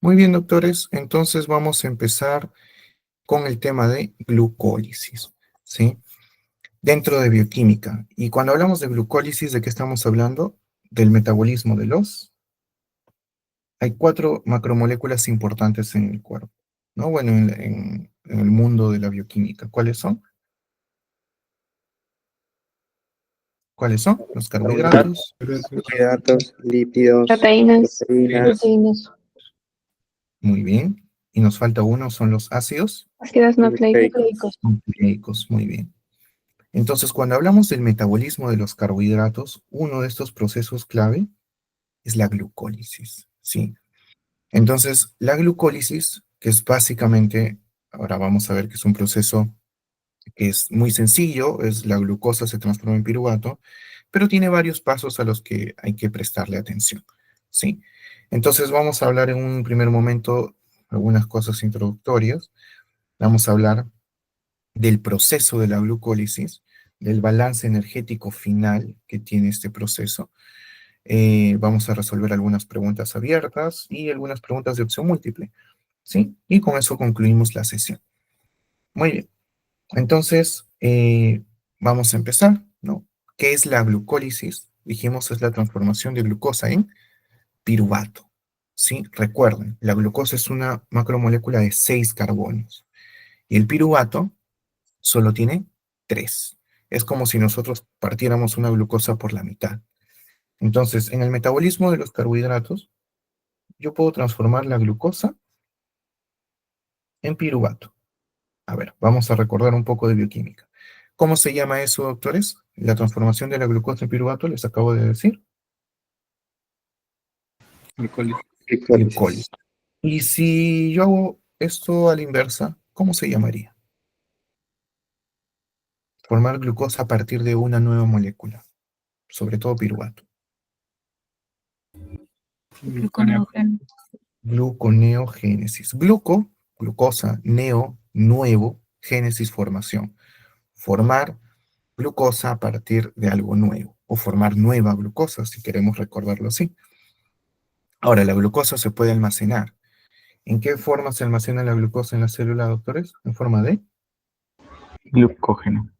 Muy bien, doctores. Entonces vamos a empezar con el tema de glucólisis, ¿sí? Dentro de bioquímica. Y cuando hablamos de glucólisis, ¿de qué estamos hablando? Del metabolismo de los... Hay cuatro macromoléculas importantes en el cuerpo, ¿no? Bueno, en el mundo de la bioquímica. ¿Cuáles son? ¿Cuáles son? Los carbohidratos. Carbohidratos, lípidos, Proteínas. proteínas, Proteínas. Muy bien. Y nos falta uno, son los ácidos Ácidos nucleicos. nucleicos. Muy bien. Entonces, cuando hablamos del metabolismo de los carbohidratos, uno de estos procesos clave es la glucólisis, ¿sí? Entonces, la glucólisis, que es básicamente, ahora vamos a ver que es un proceso que es muy sencillo, es la glucosa se transforma en piruvato, pero tiene varios pasos a los que hay que prestarle atención, ¿sí? Entonces, vamos a hablar en un primer momento algunas cosas introductorias. Vamos a hablar del proceso de la glucólisis, del balance energético final que tiene este proceso. Vamos a resolver algunas preguntas abiertas y algunas preguntas de opción múltiple, ¿sí? Y con eso concluimos la sesión. Muy bien. Entonces, vamos a empezar, ¿no? ¿Qué es la glucólisis? Dijimos es la transformación de glucosa en piruvato, ¿sí? Recuerden, la glucosa es una macromolécula de 6 carbonos y el piruvato solo tiene 3. Es como si nosotros partiéramos una glucosa por la mitad. Entonces, en el metabolismo de los carbohidratos, yo puedo transformar la glucosa en piruvato. A ver, vamos a recordar un poco de bioquímica. ¿Cómo se llama eso, doctores? La transformación de la glucosa en piruvato, les acabo de decir. glicólisis. Glucólisis. Y si yo hago esto a la inversa, ¿cómo se llamaría? Formar glucosa a partir de una nueva molécula, sobre todo piruvato. Gluconeogénesis. Glucosa, nuevo, génesis, formación. Formar glucosa a partir de algo nuevo, o formar nueva glucosa, si queremos recordarlo así. Ahora, la glucosa se puede almacenar. ¿En qué forma se almacena la glucosa en la célula, doctores? En forma de Glucógeno.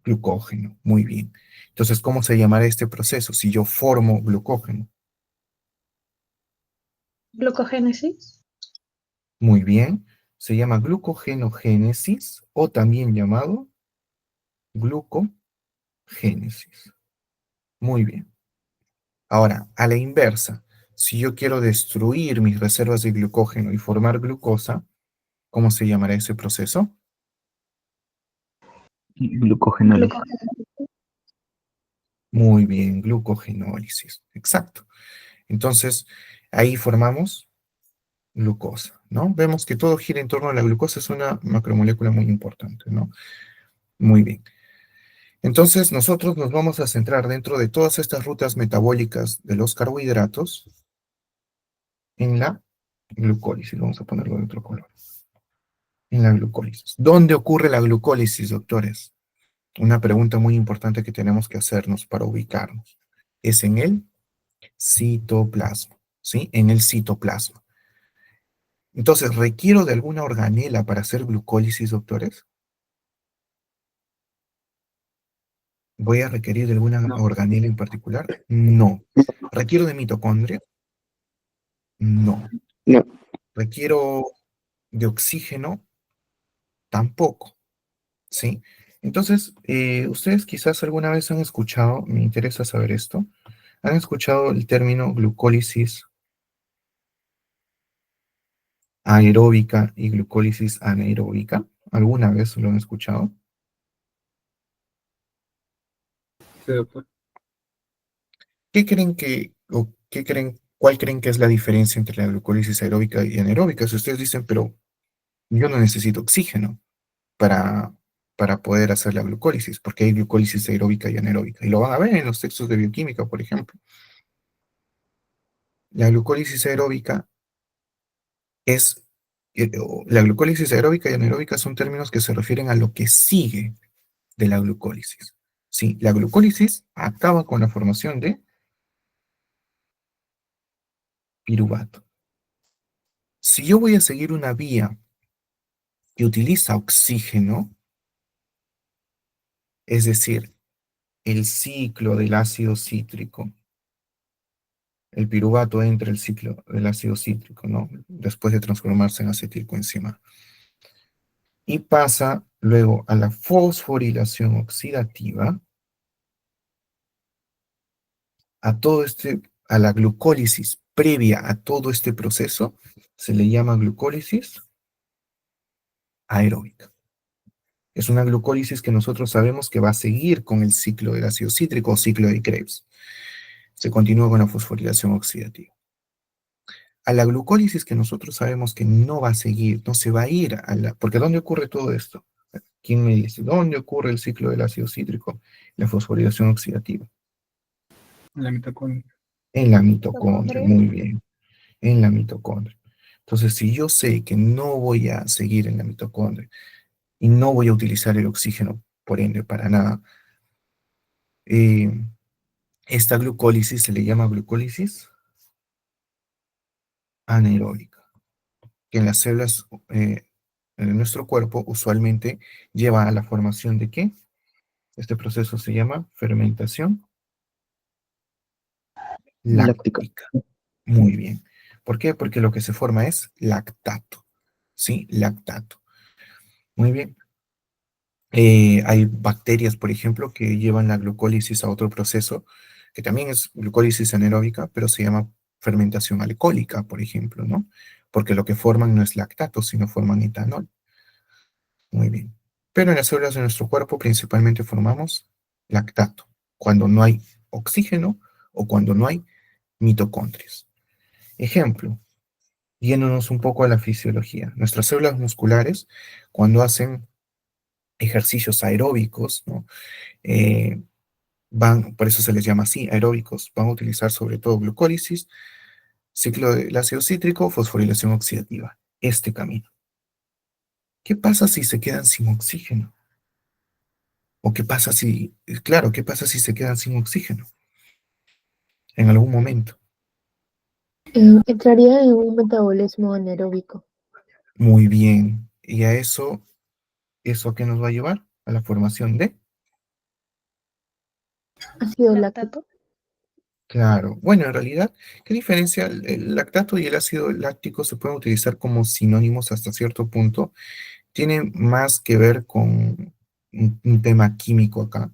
glucógeno. Muy bien. Entonces, ¿cómo se llamará este proceso si yo formo glucógeno? Glucogénesis. Muy bien. Se llama glucogenogénesis o también llamado glucogénesis. Muy bien. Ahora, a la inversa, si yo quiero destruir mis reservas de glucógeno y formar glucosa, ¿cómo se llamará ese proceso? Glucogenólisis. Muy bien, glucogenólisis. Exacto. Entonces, ahí formamos glucosa, ¿no? Vemos que todo gira en torno a la glucosa, es una macromolécula muy importante, ¿no? Muy bien. Entonces, nosotros nos vamos a centrar dentro de todas estas rutas metabólicas de los carbohidratos en la glucólisis. Vamos a ponerlo de otro color. En la glucólisis. ¿Dónde ocurre la glucólisis, doctores? Una pregunta muy importante que tenemos que hacernos para ubicarnos. Es en el citoplasma, ¿sí? En el citoplasma. Entonces, ¿requiero de alguna organela para hacer glucólisis, doctores? ¿Voy a requerir de alguna organela en particular? No. ¿Requiero de mitocondria? No. No, ¿Requiero de oxígeno? Tampoco, ¿sí? Entonces, ustedes quizás alguna vez han escuchado, me interesa saber esto, ¿han escuchado el término glucólisis aeróbica y glucólisis anaeróbica? ¿Alguna vez lo han escuchado? ¿Qué creen o cuál creen que es la diferencia entre la glucólisis aeróbica y anaeróbica? Si ustedes dicen, pero yo no necesito oxígeno para, para poder hacer la glucólisis, porque hay glucólisis aeróbica y anaeróbica. Y lo van a ver en los textos de bioquímica, por ejemplo. La glucólisis aeróbica la glucólisis aeróbica y anaeróbica son términos que se refieren a lo que sigue de la glucólisis. Sí, la glucólisis acaba con la formación de piruvato. si yo voy a seguir una vía que utiliza oxígeno, es decir, el ciclo del ácido cítrico, el piruvato entra el ciclo del ácido cítrico, ¿no? Después de transformarse en acetilcoenzima. Y pasa luego a la fosforilación oxidativa, a la glucólisis previa a todo este proceso, se le llama glucólisis aeróbica. Es una glucólisis que nosotros sabemos que va a seguir con el ciclo del ácido cítrico o ciclo de Krebs. Se continúa con la fosforilación oxidativa. A la glucólisis que nosotros sabemos que no va a seguir, no se va a ir porque ¿dónde ocurre todo esto? ¿Quién me dice? ¿Dónde ocurre el ciclo del ácido cítrico? La fosforilación oxidativa. En la mitocondria. En la mitocondria, muy bien. En la mitocondria. Entonces, si yo sé que no voy a seguir en la mitocondria y no voy a utilizar el oxígeno, por ende, para nada, esta glucólisis se le llama glucólisis anaeróbica, que en las células en nuestro cuerpo usualmente lleva a la formación de ¿qué? Este proceso se llama fermentación Láctica. láctica. Muy bien. ¿Por qué? Porque lo que se forma es lactato. ¿Sí? Lactato. Muy bien. Hay bacterias, por ejemplo, que llevan la glucólisis a otro proceso, que también es glucólisis anaeróbica, pero se llama fermentación alcohólica, por ejemplo, ¿no? Porque lo que forman no es lactato, sino forman etanol. Muy bien. Pero en las células de nuestro cuerpo principalmente formamos lactato, cuando no hay oxígeno o cuando no hay mitocondrias. Ejemplo, yéndonos un poco a la fisiología. Nuestras células musculares, cuando hacen ejercicios aeróbicos, ¿no? Por eso se les llama así, aeróbicos, van a utilizar sobre todo glucólisis, ciclo del ácido cítrico, fosforilación oxidativa, este camino. ¿Qué pasa si se quedan sin oxígeno? ¿O qué pasa claro, qué pasa si se quedan sin oxígeno en algún momento? Entraría en un metabolismo anaeróbico. Muy bien. ¿Y a eso qué nos va a llevar? A la formación de... Ácido láctico. Claro. Bueno, en realidad, ¿qué diferencia? El lactato y el ácido láctico se pueden utilizar como sinónimos hasta cierto punto. Tiene más que ver con un tema químico acá,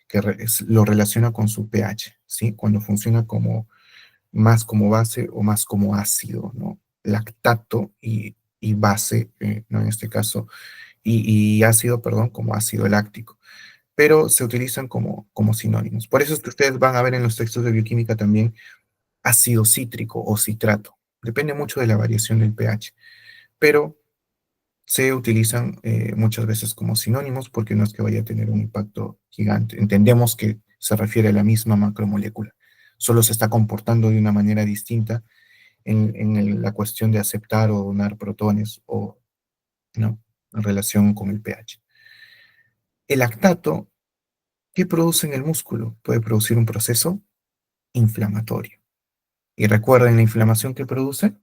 que lo relaciona con su pH, ¿sí? Cuando funciona más como base o más como ácido, ¿no? Lactato y base, ¿no? En este caso, y ácido, perdón, como ácido láctico, pero se utilizan como sinónimos. Por eso es que ustedes van a ver en los textos de bioquímica también ácido cítrico o citrato. Depende mucho de la variación del pH, pero se utilizan muchas veces como sinónimos porque no es que vaya a tener un impacto gigante. Entendemos que se refiere a la misma macromolécula, solo se está comportando de una manera distinta en la cuestión de aceptar o donar protones o no en relación con el pH. El lactato, ¿qué produce en el músculo? Puede producir un proceso inflamatorio. Y recuerden la inflamación que produce.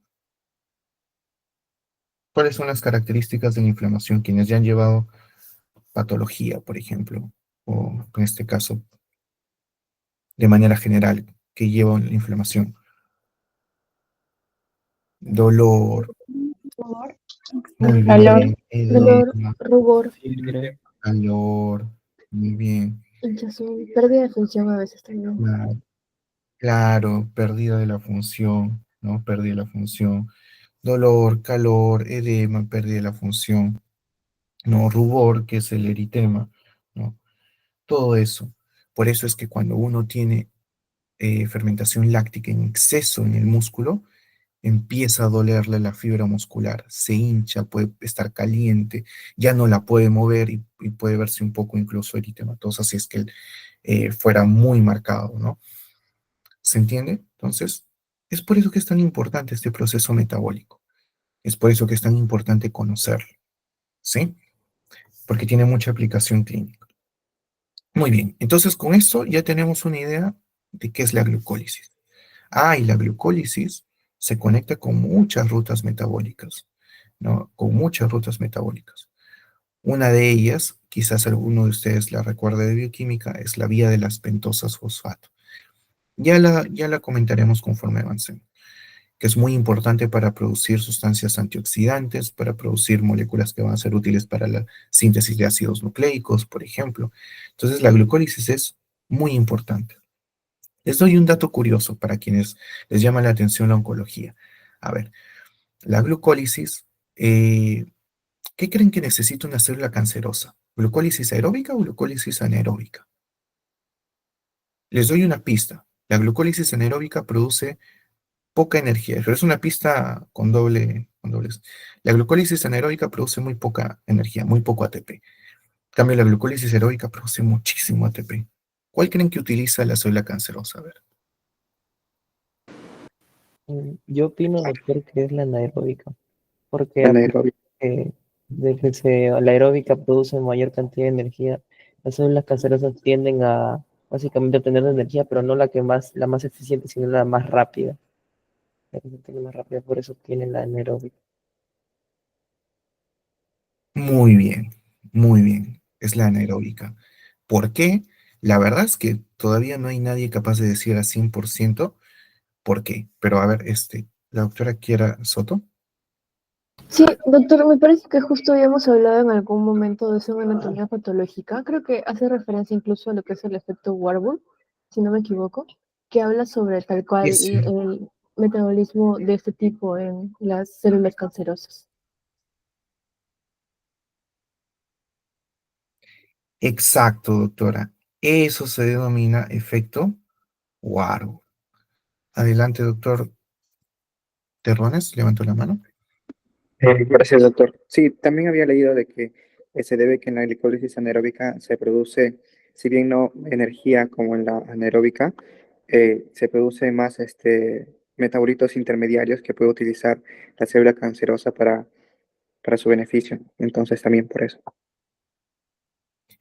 ¿Cuáles son las características de la inflamación? Quienes ya han llevado patología, por ejemplo, o en este caso, de manera general, que lleva la inflamación. Dolor, Dolor, muy calor, bien, dolor, edema, rubor, calor, muy bien, hinchazón, pérdida de función a veces también. claro, claro, pérdida de la función, ¿no? Pérdida de la función, dolor, calor, edema, pérdida de la función, ¿no? Rubor, que es el eritema, ¿no? Todo eso. Por eso es que cuando uno tiene fermentación láctica en exceso en el músculo, empieza a dolerle la fibra muscular, se hincha, puede estar caliente, ya no la puede mover y puede verse un poco incluso eritematosa si es que fuera muy marcado, ¿no? ¿Se entiende? Entonces, es por eso que es tan importante este proceso metabólico, es por eso que es tan importante conocerlo, ¿sí? Porque tiene mucha aplicación clínica. Muy bien, entonces con esto ya tenemos una idea de qué es la glucólisis. Ah, y la glucólisis se conecta con muchas rutas metabólicas, ¿no? Con muchas rutas metabólicas. Una de ellas, quizás alguno de ustedes la recuerde de bioquímica, es la vía de las pentosas fosfato. Ya la comentaremos conforme avancemos, que es muy importante para producir sustancias antioxidantes, para producir moléculas que van a ser útiles para la síntesis de ácidos nucleicos, por ejemplo. Entonces, la glucólisis es muy importante. Les doy un dato curioso para quienes les llama la atención la oncología. A ver, la glucólisis, ¿qué creen que necesita una célula cancerosa? ¿Glucólisis aeróbica o glucólisis anaeróbica? Les doy una pista. La glucólisis anaeróbica produce poca energía, pero es una pista con dobles. La glucólisis anaeróbica produce muy poca energía, muy poco ATP. En cambio, la glucólisis aeróbica produce muchísimo ATP. ¿Cuál creen que utiliza la célula cancerosa? A ver. Yo opino, doctor, que es la anaeróbica, porque Anaeróbico. de que la aeróbica produce mayor cantidad de energía, las células cancerosas tienden a básicamente obtener energía, pero no la más eficiente, sino la más rápida. La que se obtiene más rápida, por eso tienen la anaeróbica. Muy bien, muy bien. Es la anaeróbica. ¿Por qué? La verdad es que todavía no hay nadie capaz de decir a 100% por qué. Pero a ver, la doctora Kiera Soto. Sí, doctor, me parece que justo habíamos hablado en algún momento de eso en anatomía patológica. Creo que hace referencia incluso a lo que es el efecto Warburg, si no me equivoco, que habla sobre tal cual Es cierto. el metabolismo de este tipo en las células cancerosas. Exacto, doctora. Eso se denomina efecto Warburg. Adelante, doctor Terrones, levantó la mano. Gracias, doctor. Sí, también había leído de que se debe que en la glicólisis anaeróbica se produce, si bien no energía como en la anaeróbica, se produce más metabolitos intermediarios que puede utilizar la célula cancerosa para su beneficio. Entonces, también por eso.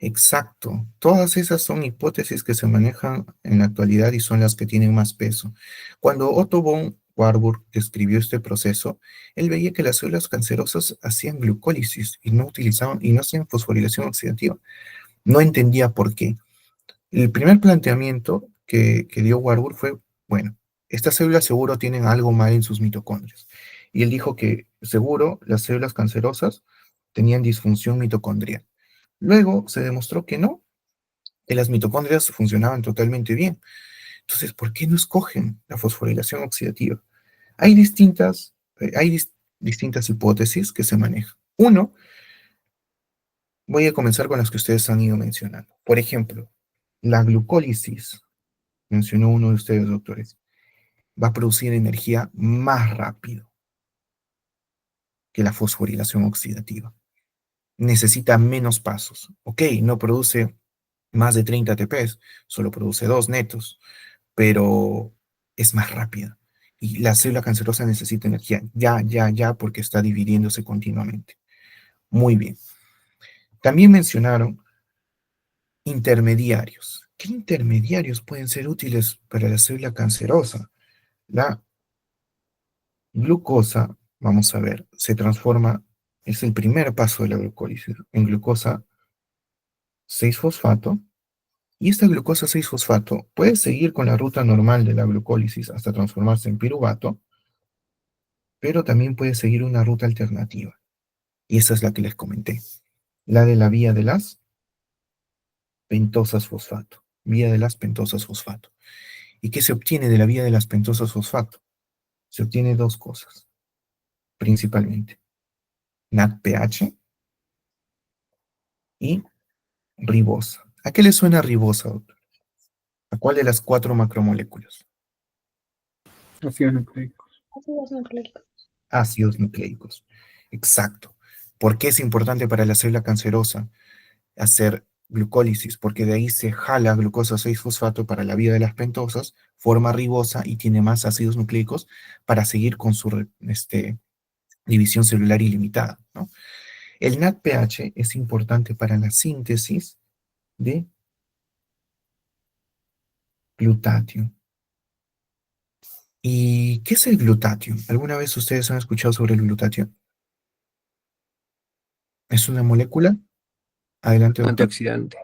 Exacto. Todas esas son hipótesis que se manejan en la actualidad y son las que tienen más peso. Cuando Otto von Warburg describió este proceso, él veía que las células cancerosas hacían glucólisis y no utilizaban y no hacían fosforilación oxidativa. No entendía por qué. El primer planteamiento que dio Warburg fue, bueno, estas células seguro tienen algo mal en sus mitocondrias. Y él dijo que seguro las células cancerosas tenían disfunción mitocondrial. Luego se demostró que no, que las mitocondrias funcionaban totalmente bien. Entonces, ¿por qué no escogen la fosforilación oxidativa? Hay distintas hipótesis que se manejan. Uno, voy a comenzar con las que ustedes han ido mencionando. Por ejemplo, la glucólisis, mencionó uno de ustedes, doctores, va a producir energía más rápido que la fosforilación oxidativa. Necesita menos pasos. Ok, no produce más de 30 ATPs, solo produce 2 netos, pero es más rápida. Y la célula cancerosa necesita energía ya, ya, ya, porque está dividiéndose continuamente. Muy bien. También mencionaron intermediarios. ¿Qué intermediarios pueden ser útiles para la célula cancerosa? La glucosa, vamos a ver, se transforma, es el primer paso de la glucólisis, en glucosa 6-fosfato. Y esta glucosa 6-fosfato puede seguir con la ruta normal de la glucólisis hasta transformarse en piruvato, pero también puede seguir una ruta alternativa. Y esa es la que les comenté, la de la vía de las pentosas fosfato. Vía de las pentosas fosfato. ¿Y qué se obtiene de la vía de las pentosas fosfato? Se obtiene dos cosas, principalmente. NADPH y ribosa. ¿A qué le suena ribosa, doctor? ¿A cuál de las 4 macromoléculas? Ácidos nucleicos. Ácidos nucleicos. Ácidos nucleicos. Exacto. ¿Por qué es importante para la célula cancerosa hacer glucólisis? Porque de ahí se jala glucosa 6-fosfato para la vía de las pentosas, forma ribosa y tiene más ácidos nucleicos para seguir con su división celular ilimitada, ¿no? El NADPH es importante para la síntesis de glutatio. ¿Y ¿Qué es el glutatio? ¿Alguna vez ustedes han escuchado sobre el glutatio? ¿Es una molécula? Adelante, doctor. Antioxidante.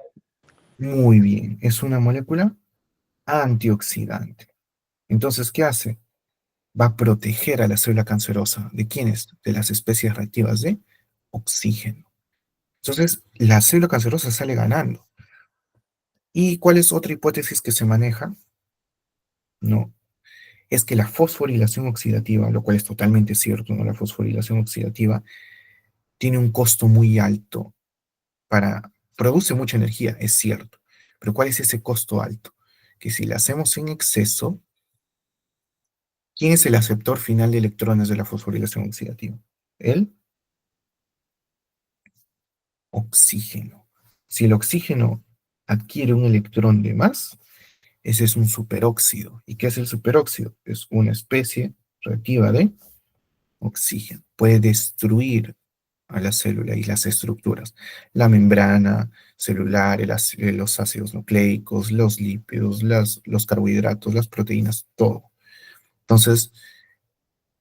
Muy bien, es una molécula antioxidante. Entonces, ¿qué hace? Va a proteger a la célula cancerosa. ¿De quiénes? De las especies reactivas de oxígeno. Entonces, la célula cancerosa sale ganando. ¿Y cuál es otra hipótesis que se maneja? No, es que la fosforilación oxidativa, lo cual es totalmente cierto, ¿no? La fosforilación oxidativa tiene un costo muy alto produce mucha energía, es cierto, pero ¿cuál es ese costo alto? Que si la hacemos en exceso, ¿quién es el aceptor final de electrones de la fosforilación oxidativa? El oxígeno. Si el oxígeno adquiere un electrón de más, ese es un superóxido. ¿Y qué es el superóxido? Es una especie reactiva de oxígeno. Puede destruir a la célula y las estructuras, la membrana celular, los ácidos nucleicos, los lípidos, los carbohidratos, las proteínas, todo. Entonces,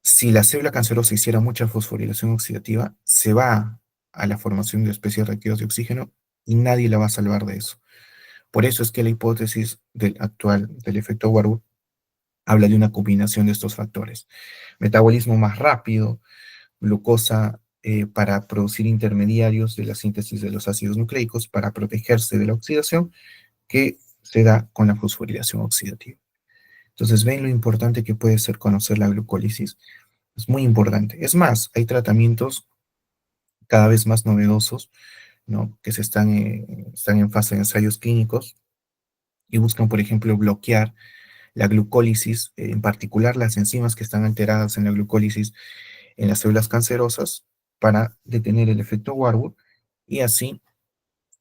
si la célula cancerosa hiciera mucha fosforilación oxidativa, se va a la formación de especies reactivas de oxígeno y nadie la va a salvar de eso. Por eso es que la hipótesis del efecto Warburg habla de una combinación de estos factores. Metabolismo más rápido, glucosa para producir intermediarios de la síntesis de los ácidos nucleicos para protegerse de la oxidación que se da con la fosforilación oxidativa. Entonces, ven lo importante que puede ser conocer la glucólisis. Es muy importante. Es más, hay tratamientos cada vez más novedosos, ¿no? Que están en fase de ensayos clínicos y buscan, por ejemplo, bloquear la glucólisis, en particular las enzimas que están alteradas en la glucólisis en las células cancerosas para detener el efecto Warburg y así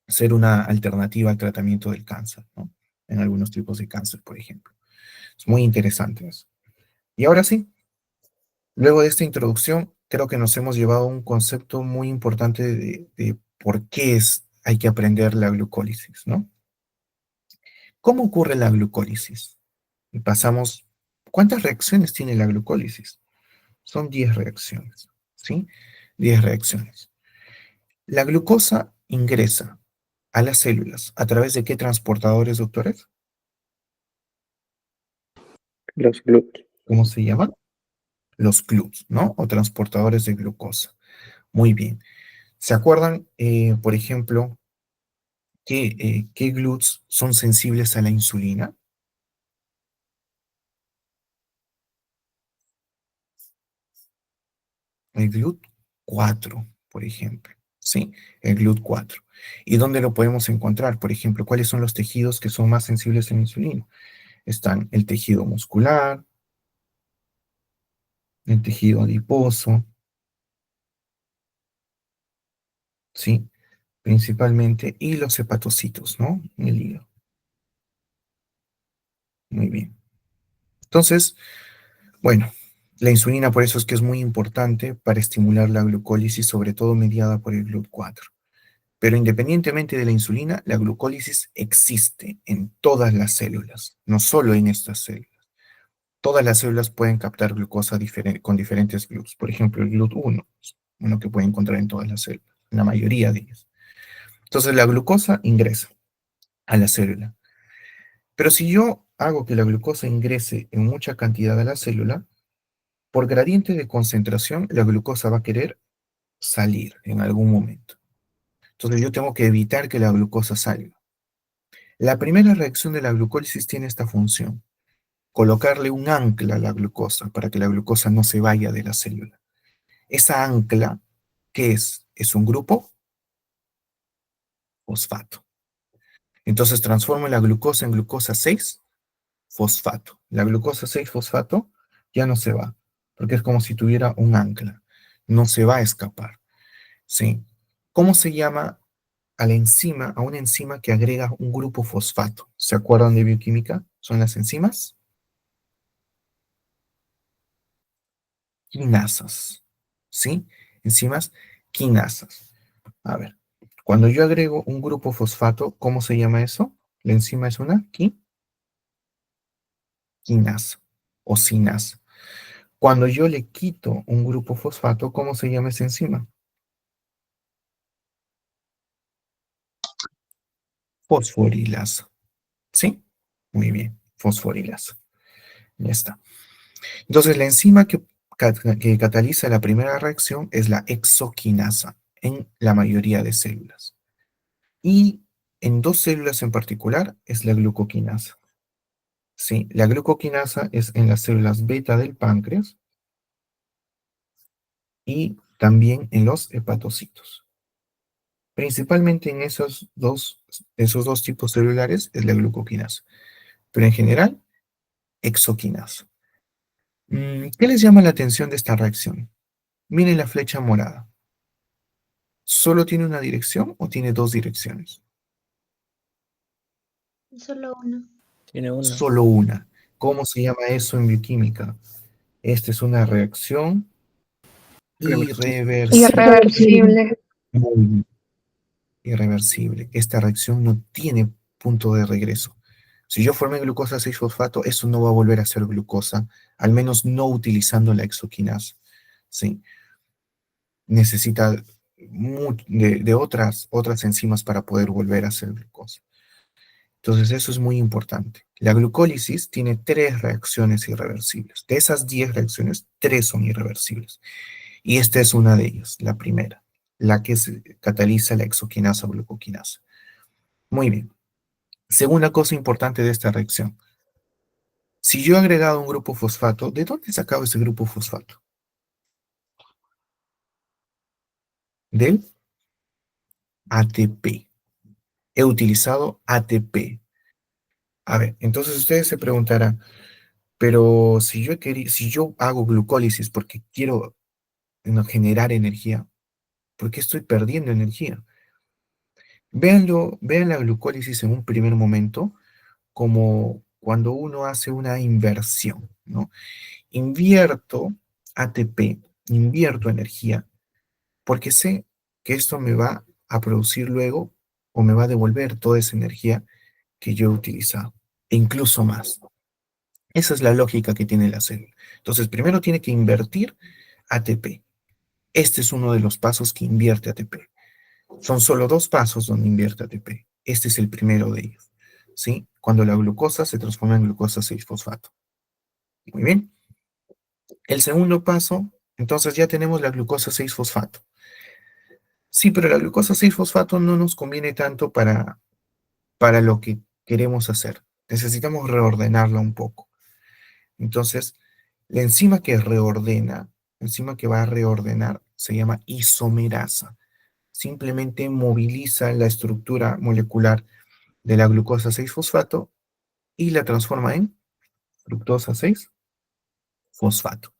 ser una alternativa al tratamiento del cáncer, ¿no? En algunos tipos de cáncer, por ejemplo. Es muy interesante eso. Y ahora sí, luego de esta introducción, creo que nos hemos llevado a un concepto muy importante de por qué hay que aprender la glucólisis, ¿no? ¿Cómo ocurre la glucólisis? Y pasamos, ¿cuántas reacciones tiene la glucólisis? Son 10 reacciones, ¿sí? 10 reacciones. La glucosa ingresa a las células a través de qué transportadores, doctores? Los GLUT. ¿Cómo se llaman? Los GLUTs, ¿no? O transportadores de glucosa. Muy bien. ¿Se acuerdan, por ejemplo, qué GLUTs son sensibles a la insulina? El GLUT4, por ejemplo. ¿Sí? El GLUT4. ¿Y dónde lo podemos encontrar? Por ejemplo, ¿cuáles son los tejidos que son más sensibles a la insulina? Están el tejido muscular, el tejido adiposo, ¿sí? Principalmente, y los hepatocitos, ¿no? En el hígado. Muy bien. Entonces, bueno, la insulina por eso es que es muy importante para estimular la glucólisis, sobre todo mediada por el GLUT4. Pero independientemente de la insulina, la glucólisis existe en todas las células, no solo en estas células. Todas las células pueden captar glucosa con diferentes GLUTs. Por ejemplo, el GLUT1, uno que puede encontrar en todas las células, en la mayoría de ellas. Entonces, la glucosa ingresa a la célula. Pero si yo hago que la glucosa ingrese en mucha cantidad a la célula, por gradiente de concentración, la glucosa va a querer salir en algún momento. Entonces, yo tengo que evitar que la glucosa salga. La primera reacción de la glucólisis tiene esta función: colocarle un ancla a la glucosa para que la glucosa no se vaya de la célula. Esa ancla, ¿qué es? Es un grupo fosfato. Entonces transformo la glucosa en glucosa 6-fosfato. La glucosa 6-fosfato ya no se va, porque es como si tuviera un ancla. No se va a escapar. ¿Sí? ¿Cómo se llama a una enzima que agrega un grupo fosfato? ¿Se acuerdan de bioquímica? Son las enzimas quinasas. ¿Sí? Enzimas quinasas. A ver, cuando yo agrego un grupo fosfato, ¿cómo se llama eso? La enzima es una quinasa o sinasa. Cuando yo le quito un grupo fosfato, ¿cómo se llama esa enzima? Fosforilasa. ¿Sí? Muy bien, fosforilasa. Ya está. Entonces, la enzima que cataliza la primera reacción es la exoquinasa en la mayoría de células. Y en dos células en particular es la glucoquinasa. Sí, la glucoquinasa es en las células beta del páncreas y también en los hepatocitos. Principalmente en esos dos tipos celulares es la glucoquinasa, pero en general, exoquinasa. ¿Qué les llama la atención de esta reacción? Miren la flecha morada. ¿Solo tiene una dirección o tiene dos direcciones? Solo uno. Tiene una. Solo una. ¿Cómo se llama eso en bioquímica? Esta es una reacción irreversible. Irreversible. Muy bien, irreversible. Esta reacción no tiene punto de regreso. Si yo formé glucosa 6-fosfato, eso no va a volver a ser glucosa, al menos no utilizando la exoquinasa. ¿Sí? Necesita de otras enzimas para poder volver a ser glucosa. Entonces, eso es muy importante. La glucólisis tiene 3 reacciones irreversibles. De esas 10 reacciones, 3 son irreversibles. Y esta es una de ellas, la primera, la que cataliza la exoquinasa o glucoquinasa. Muy bien. Segunda cosa importante de esta reacción. Si yo he agregado un grupo fosfato, ¿de dónde he sacado ese grupo fosfato? Del ATP. He utilizado ATP. A ver, entonces ustedes se preguntarán, pero si yo hago glucólisis porque quiero generar energía, ¿por qué estoy perdiendo energía? Vean la glucólisis en un primer momento como cuando uno hace una inversión, ¿no? Invierto ATP, invierto energía, porque sé que esto me va a producir luego o me va a devolver toda esa energía que yo he utilizado, e incluso más. Esa es la lógica que tiene la célula. Entonces, primero tiene que invertir ATP. Este es uno de los pasos que invierte ATP. Son solo 2 pasos donde invierte ATP. Este es el primero de ellos, ¿sí? Cuando la glucosa se transforma en glucosa 6-fosfato. Muy bien. El segundo paso, entonces ya tenemos la glucosa 6-fosfato. Sí, pero la glucosa 6-fosfato no nos conviene tanto para lo que queremos hacer. Necesitamos reordenarla un poco. Entonces, la enzima que reordena, la enzima que va a reordenar, se llama isomerasa. Simplemente moviliza la estructura molecular de la glucosa 6-fosfato y la transforma en fructosa 6-fosfato.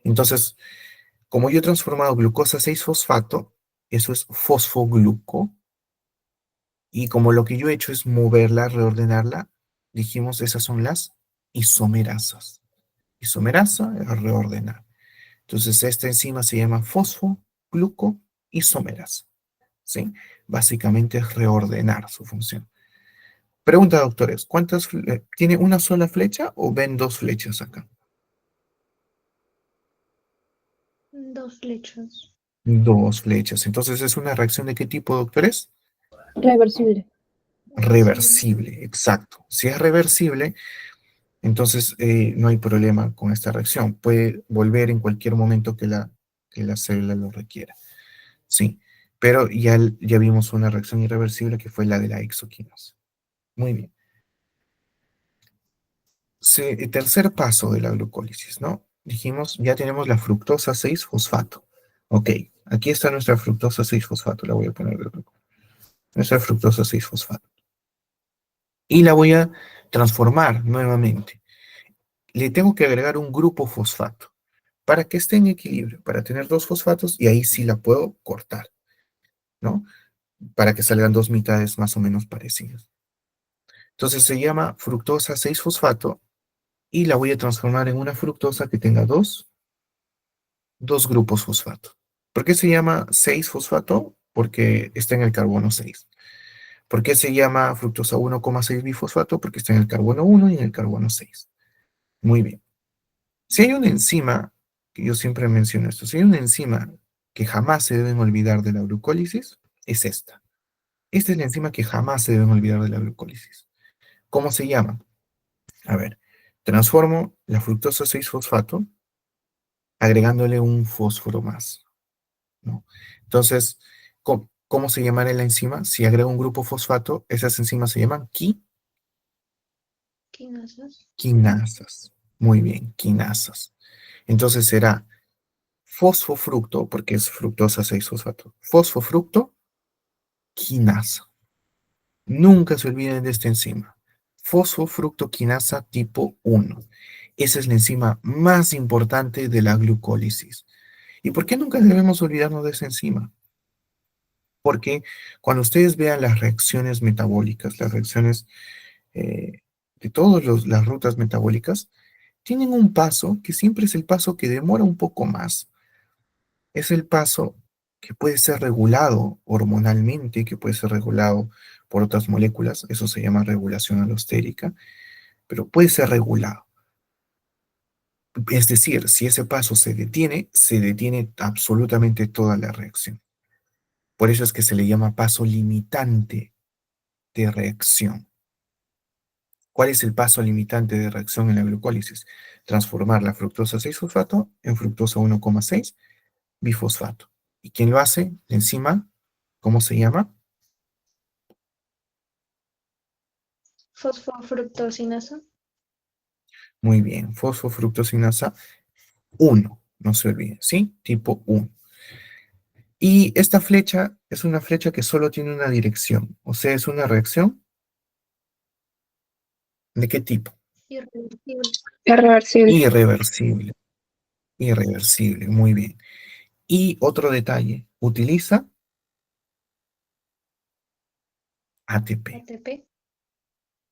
Entonces, como yo he transformado glucosa 6-fosfato, eso es fosfogluco, y como lo que yo he hecho es moverla, reordenarla, dijimos esas son las isomerasas. Isomerasa es reordenar. Entonces, esta enzima se llama fosfoglucoisomerasa, ¿sí? Básicamente es reordenar su función. Pregunta, doctores, ¿tiene una sola flecha o ven 2 flechas acá? 2 flechas. 2 flechas. Entonces, ¿es una reacción de qué tipo, doctores? Reversible. Reversible, exacto. Si es reversible, entonces no hay problema con esta reacción. Puede volver en cualquier momento que la célula lo requiera. Sí, pero ya vimos una reacción irreversible que fue la de la exoquinasa. Muy bien. El tercer paso de la glucólisis, ¿no? Dijimos, ya tenemos la fructosa 6-fosfato. Ok, aquí está nuestra fructosa 6-fosfato, la voy a poner de nuevo. Nuestra fructosa 6-fosfato. Y la voy a transformar nuevamente. Le tengo que agregar un grupo fosfato para que esté en equilibrio, para tener 2 fosfatos y ahí sí la puedo cortar, ¿no? Para que salgan 2 mitades más o menos parecidas. Entonces se llama fructosa 6-fosfato y la voy a transformar en una fructosa que tenga dos grupos fosfato. ¿Por qué se llama 6-fosfato? Porque está en el carbono 6. ¿Por qué se llama fructosa 1,6 bifosfato? Porque está en el carbono 1 y en el carbono 6. Muy bien. Si hay una enzima, que yo siempre menciono esto, si hay una enzima que jamás se deben olvidar de la glucólisis, es esta. Esta es la enzima que jamás se deben olvidar de la glucólisis. ¿Cómo se llama? A ver, transformo la fructosa 6-fosfato agregándole un fósforo más, ¿no? Entonces, ¿cómo se llamará la enzima? Si agrego un grupo fosfato, esas enzimas se llaman Quinasas. quinasas. Muy bien, quinasas. Entonces será fosfofructo, porque es fructosa 6-fosfato, fosfofructo quinasa. Nunca se olviden de esta enzima. Fosfofructoquinasa tipo 1. Esa es la enzima más importante de la glucólisis. ¿Y por qué nunca debemos olvidarnos de esa enzima? Porque cuando ustedes vean las reacciones metabólicas, las reacciones de todas las rutas metabólicas, tienen un paso que siempre es el paso que demora un poco más. Es el paso que puede ser regulado hormonalmente, que puede ser regulado por otras moléculas, eso se llama regulación alostérica, pero puede ser regulado. Es decir, si ese paso se detiene absolutamente toda la reacción. Por eso es que se le llama paso limitante de reacción. ¿Cuál es el paso limitante de reacción en la glucólisis? Transformar la fructosa 6-fosfato en fructosa 1,6 bifosfato. ¿Y quién lo hace? La enzima, ¿cómo se llama? Fosfofructosinasa. Muy bien, fosfofructosinasa 1, no se olviden, ¿sí? Tipo 1. Y esta flecha es una flecha que solo tiene una dirección, o sea, es una reacción ¿de qué tipo? Irreversible. Irreversible. Irreversible, irreversible, muy bien. Y otro detalle, utiliza ATP, ATP.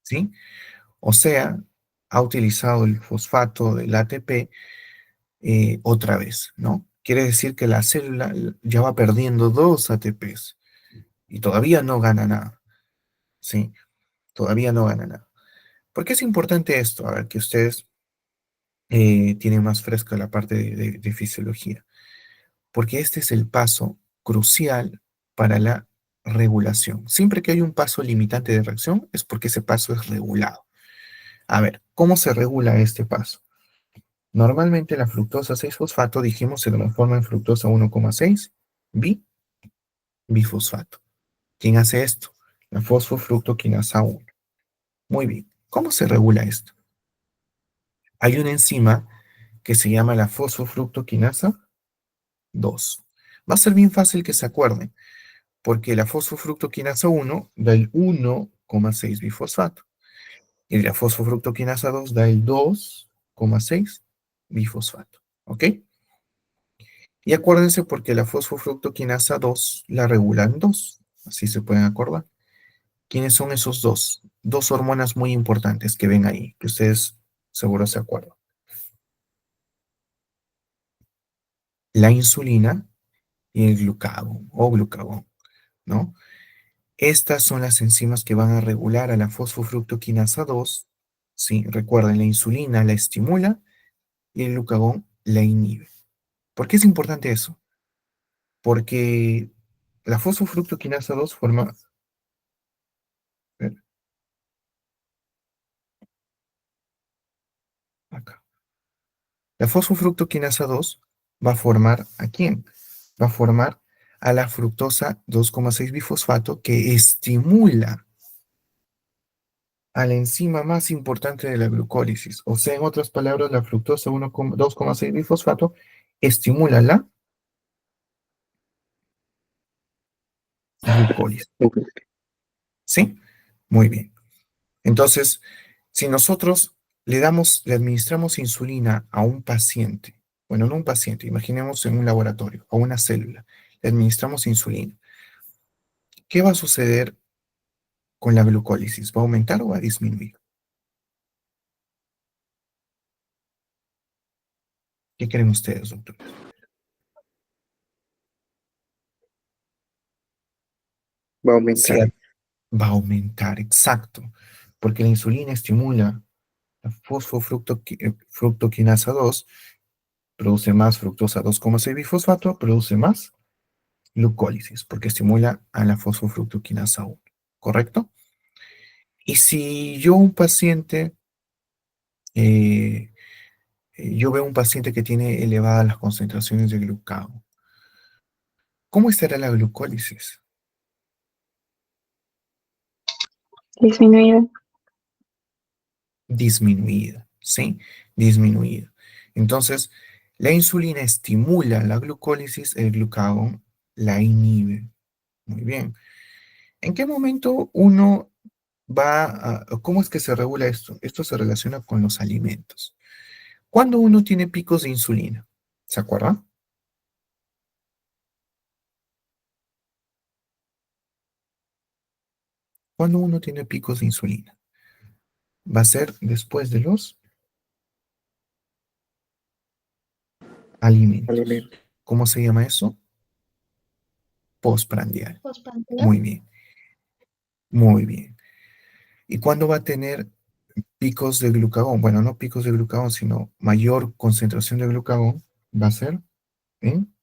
¿sí? O sea, ha utilizado el fosfato del ATP otra vez, ¿no? Quiere decir que la célula ya va perdiendo dos ATPs y todavía no gana nada, ¿sí? Todavía no gana nada. ¿Por qué es importante esto? A ver, que ustedes tienen más fresca la parte de fisiología. Porque este es el paso crucial para la regulación. Siempre que hay un paso limitante de reacción es porque ese paso es regulado. A ver, ¿cómo se regula este paso? Normalmente la fructosa 6-fosfato, dijimos, se transforma en fructosa 1,6 bifosfato. ¿Quién hace esto? La fosfofructoquinasa 1. Muy bien. ¿Cómo se regula esto? Hay una enzima que se llama la fosfofructoquinasa 2. Va a ser bien fácil que se acuerden, porque la fosfofructoquinasa 1 da el 1,6 bifosfato y la fosfofructoquinasa 2 da el 2,6 bifosfato. ¿Ok? Y acuérdense porque la fosfofructoquinasa 2 la regulan 2. Así se pueden acordar. ¿Quiénes son esos dos? Dos hormonas muy importantes que ven ahí, que ustedes seguro se acuerdan. La insulina y el glucagón o glucagón, ¿no? Estas son las enzimas que van a regular a la fosfofructoquinasa 2. Sí, recuerden, la insulina la estimula y el glucagón la inhibe. ¿Por qué es importante eso? Porque la fosfofructoquinasa 2 forma, a ver, acá. La fosfofructoquinasa 2 va a formar ¿a quién? Va a formar a la fructosa 2,6 bifosfato que estimula a la enzima más importante de la glucólisis. O sea, en otras palabras, la fructosa 2,6 bifosfato estimula la glucólisis. Ok. ¿Sí? Muy bien. Entonces, si nosotros le administramos insulina a un paciente, bueno, no un paciente, imaginemos en un laboratorio, a una célula, le administramos insulina, ¿qué va a suceder con la glucólisis? ¿Va a aumentar o va a disminuir? ¿Qué creen ustedes, doctor? Va a Sí, aumentar. va a aumentar, exacto, porque la insulina estimula La fosfofructoquinasa 2 produce más fructosa 2,6 bifosfato, produce más glucólisis, porque estimula a la fosfofructoquinasa 1, ¿correcto? Y si yo eh, yo veo un paciente que tiene elevadas las concentraciones de glucagón, ¿cómo estará la glucólisis? Disminuido. Disminuida, ¿sí? Disminuida. Entonces, la insulina estimula la glucólisis, el glucagón la inhibe. Muy bien. ¿En qué momento uno cómo es que se regula esto? Esto se relaciona con los alimentos. ¿Cuándo uno tiene picos de insulina? ¿Se acuerdan? Cuando uno tiene picos de insulina. Va a ser después de los alimentos. Alimento. ¿Cómo se llama eso? Postprandial. Postprandial. Muy bien, muy bien. ¿Y cuándo va a tener picos de glucagón? Bueno, no picos de glucagón, sino mayor concentración de glucagón. Va a ser en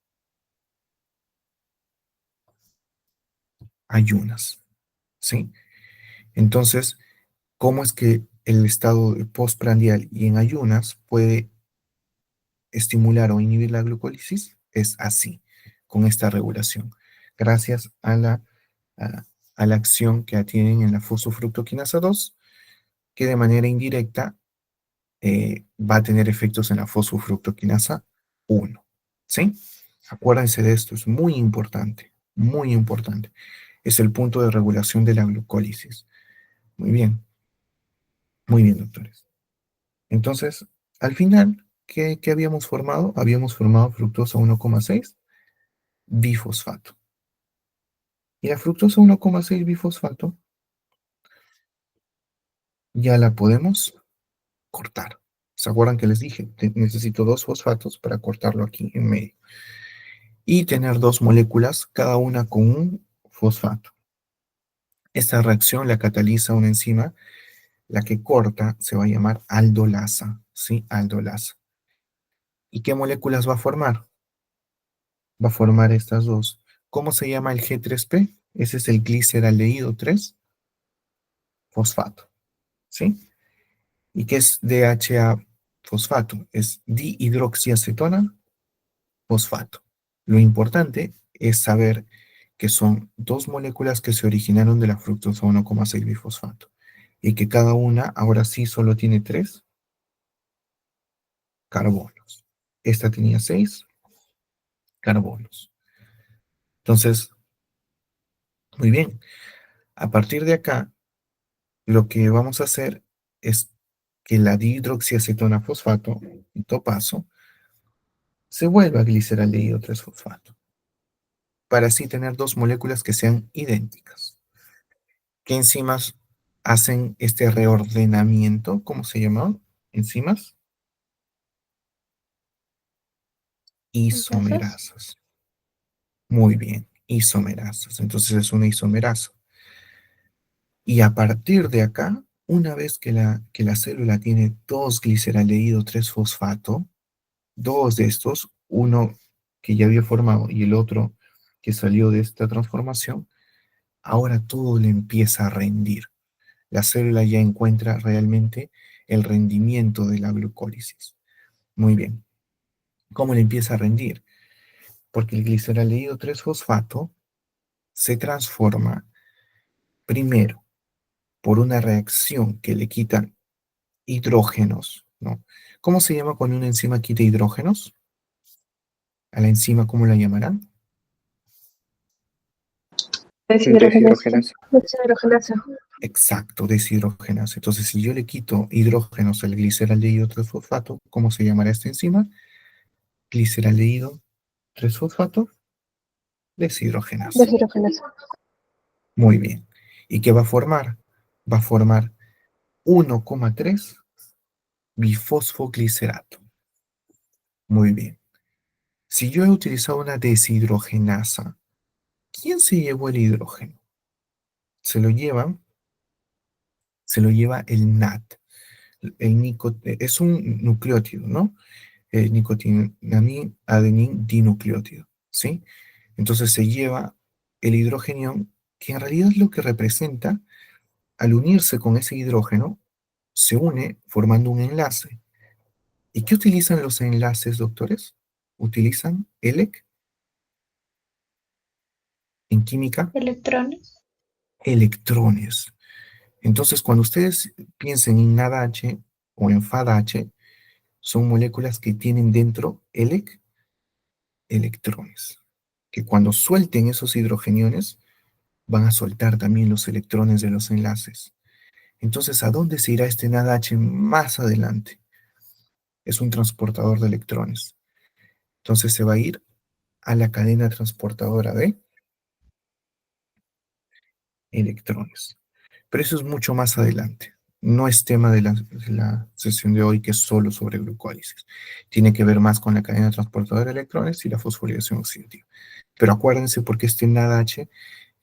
ayunas, ¿sí? Entonces, ¿cómo es que el estado postprandial y en ayunas puede estimular o inhibir la glucólisis? Es así, con esta regulación, gracias a, a la acción que tienen en la fosfofructoquinasa 2, que de manera indirecta va a tener efectos en la fosfofructoquinasa 1, ¿sí? Acuérdense de esto, es muy importante, muy importante. Es el punto de regulación de la glucólisis. Muy bien, doctores. Entonces, al final, ¿qué habíamos formado? Habíamos formado fructosa 1,6 bifosfato. Y la fructosa 1,6 bifosfato ya la podemos cortar. ¿Se acuerdan que les dije? Necesito dos fosfatos para cortarlo aquí en medio. Y tener dos moléculas, cada una con un fosfato. Esta reacción la cataliza una enzima, la que corta se va a llamar aldolasa, ¿sí? Aldolasa. ¿Y qué moléculas va a formar? Va a formar estas dos. ¿Cómo se llama el G3P? Ese es el gliceraldehído 3 fosfato, ¿sí? ¿Y qué es DHA fosfato? Es dihidroxiacetona fosfato. Lo importante es saber que son dos moléculas que se originaron de la fructosa 1,6 bifosfato y que cada una ahora sí solo tiene 3 carbonos. Esta tenía 6 carbonos. Entonces, muy bien. A partir de acá, lo que vamos a hacer es que la dihidroxiacetona fosfato, en todo paso, se vuelva gliceraldehído 3 fosfato, para así tener dos moléculas que sean idénticas. ¿Qué enzimas hacen este reordenamiento? ¿Cómo se llaman? Enzimas Entonces, isomerasas. Muy bien, isomerasas. Entonces es una isomerasa. Y a partir de acá, una vez que la célula tiene dos gliceraldehído 3 fosfato, dos de estos, uno que ya había formado y el otro que salió de esta transformación, ahora todo le empieza a rendir. La célula ya encuentra realmente el rendimiento de la glucólisis. Muy bien. ¿Cómo le empieza a rendir? Porque el gliceraldehído 3 fosfato se transforma primero por una reacción que le quitan hidrógenos, ¿no? ¿Cómo se llama cuando una enzima quita hidrógenos? ¿A la enzima cómo la llamarán? Deshidrogenación. Deshidrogenasa. Deshidrogenasa. Exacto, deshidrogenasa. Entonces, si yo le quito hidrógenos al gliceraldehído 3-fosfato, ¿cómo se llamará esta enzima? Gliceraldehído 3-fosfato deshidrogenasa. Deshidrogenasa. Muy bien. ¿Y qué va a formar? Va a formar 1,3 bifosfoglicerato. Muy bien. Si yo he utilizado una deshidrogenasa, ¿quién se llevó el hidrógeno? Se lo lleva el NAT. Es un nucleótido, ¿no? Nicotinamida adenin dinucleótido, ¿sí? Entonces se lleva el hidrógeno, que en realidad es lo que representa, al unirse con ese hidrógeno, se une formando un enlace. ¿Y qué utilizan los enlaces, doctores? Utilizan en química, Electrones. electrones. Entonces, cuando ustedes piensen en NADH o en FADH, son moléculas que tienen dentro electrones, que cuando suelten esos hidrogeniones, van a soltar también los electrones de los enlaces. Entonces, ¿a dónde se irá este NADH más adelante? Es un transportador de electrones. Entonces se va a ir a la cadena transportadora de electrones. Pero eso es mucho más adelante. No es tema de la sesión de hoy, que es solo sobre glucólisis. Tiene que ver más con la cadena transportadora de electrones y la fosforilación oxidativa. Pero acuérdense, porque este NADH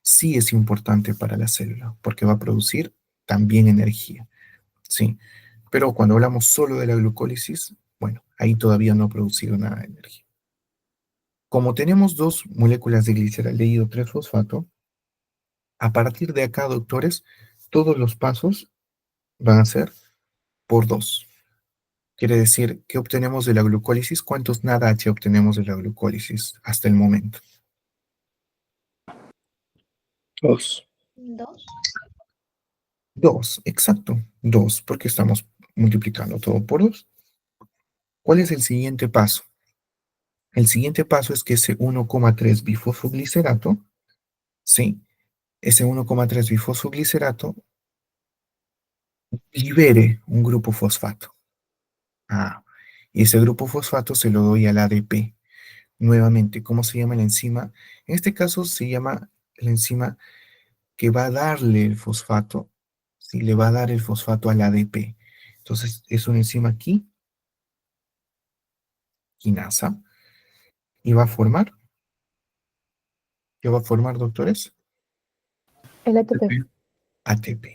sí es importante para la célula, porque va a producir también energía, ¿sí? Pero cuando hablamos solo de la glucólisis, bueno, ahí todavía no ha producido nada de energía. Como tenemos dos moléculas de gliceraldehído 3-fosfato, a partir de acá, doctores, todos los pasos van a ser por 2. Quiere decir, ¿qué obtenemos de la glucólisis? ¿Cuántos NADH obtenemos de la glucólisis hasta el momento? 2. 2. 2, exacto, 2, porque estamos multiplicando todo por 2. ¿Cuál es el siguiente paso? El siguiente paso es que ese 1,3 bifosfoglicerato, sí, ese 1,3 bifosfoglicerato libere un grupo fosfato. Y ese grupo fosfato se lo doy al ADP. Nuevamente, ¿cómo se llama la enzima? En este caso se llama la enzima que va a darle el fosfato, ¿sí? Le va a dar el fosfato al ADP. Entonces, es una enzima aquí, quinasa, y va a formar, ¿qué va a formar, doctores? El ATP. ATP.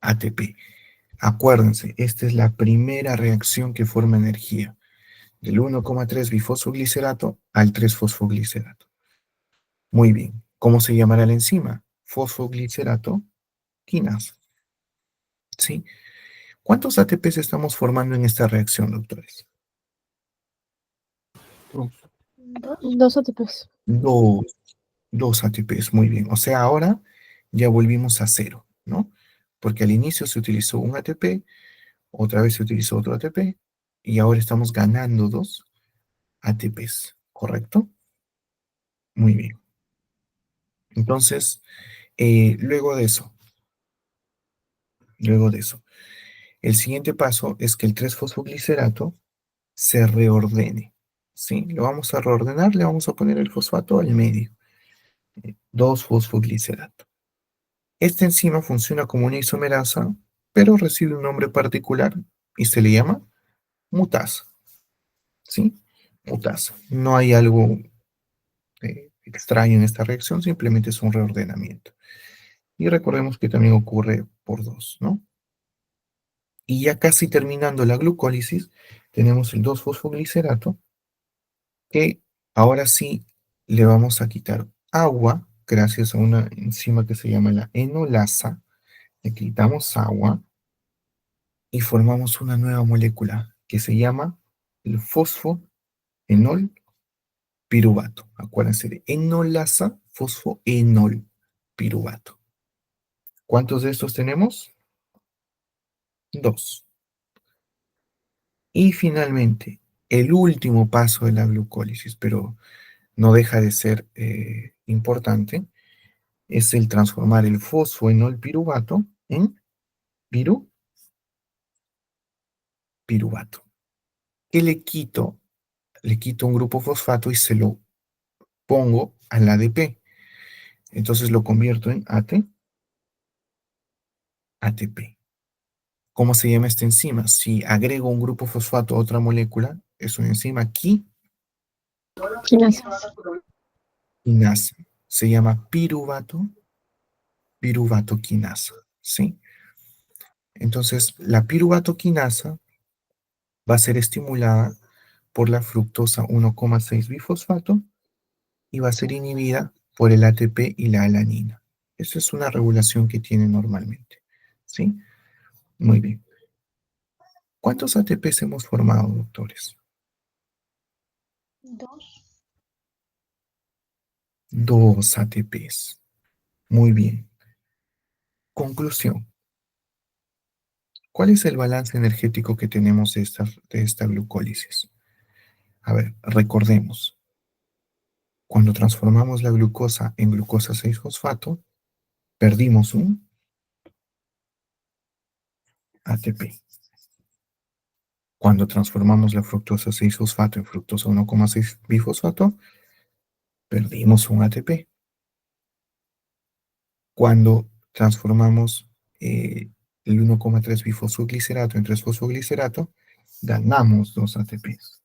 ATP. Acuérdense, esta es la primera reacción que forma energía, del 1,3 bifosfoglicerato al 3-fosfoglicerato. Muy bien. ¿Cómo se llamará la enzima? Fosfoglicerato quinasa. ¿Sí? ¿Cuántos ATPs estamos formando en esta reacción, doctores? 2. 2 ATPs. Dos, dos ATPs, muy bien. O sea, ahora ya volvimos a cero, ¿no? Porque al inicio se utilizó un ATP, otra vez se utilizó otro ATP, y ahora estamos ganando dos ATPs, ¿correcto? Muy bien. Entonces, luego de eso, el siguiente paso es que el 3-fosfoglicerato se reordene, ¿sí? Lo vamos a reordenar, le vamos a poner el fosfato al medio, 2-fosfoglicerato. Esta enzima funciona como una isomerasa, pero recibe un nombre particular y se le llama mutasa, ¿sí? Mutasa. No hay algo extraño en esta reacción, simplemente es un reordenamiento. Y recordemos que también ocurre por 2, ¿no? Y ya casi terminando la glucólisis, tenemos el 2-fosfoglicerato, que ahora sí le vamos a quitar agua, gracias a una enzima que se llama la enolasa. Le quitamos agua y formamos una nueva molécula que se llama el fosfoenol piruvato. Acuérdense de enolasa, fosfoenol piruvato. ¿Cuántos de estos tenemos? 2. Y finalmente, el último paso de la glucólisis, pero no deja de ser importante, es el transformar el fosfoenol piruvato en piruvato. ¿Qué le quito? Le quito un grupo fosfato y se lo pongo al ADP. Entonces lo convierto en ATP. ¿Cómo se llama esta enzima? Si agrego un grupo fosfato a otra molécula, es una enzima Quinasa. quinasa. Se llama piruvato quinasa, ¿sí? Entonces, la piruvato-quinasa va a ser estimulada por la fructosa 1,6 bifosfato y va a ser inhibida por el ATP y la alanina. Esa es una regulación que tiene normalmente. ¿Sí? Muy bien. ¿Cuántos ATPs hemos formado, doctores? 2. 2 ATPs. Muy bien. Conclusión. ¿Cuál es el balance energético que tenemos de esta glucólisis? A ver, recordemos. Cuando transformamos la glucosa en glucosa 6-fosfato, perdimos un ATP. Cuando transformamos la fructosa 6-fosfato en fructosa 1,6 bifosfato, perdimos un ATP. Cuando transformamos el 1,3 bifosfoglicerato en 3-fosfoglicerato, ganamos 2 ATPs.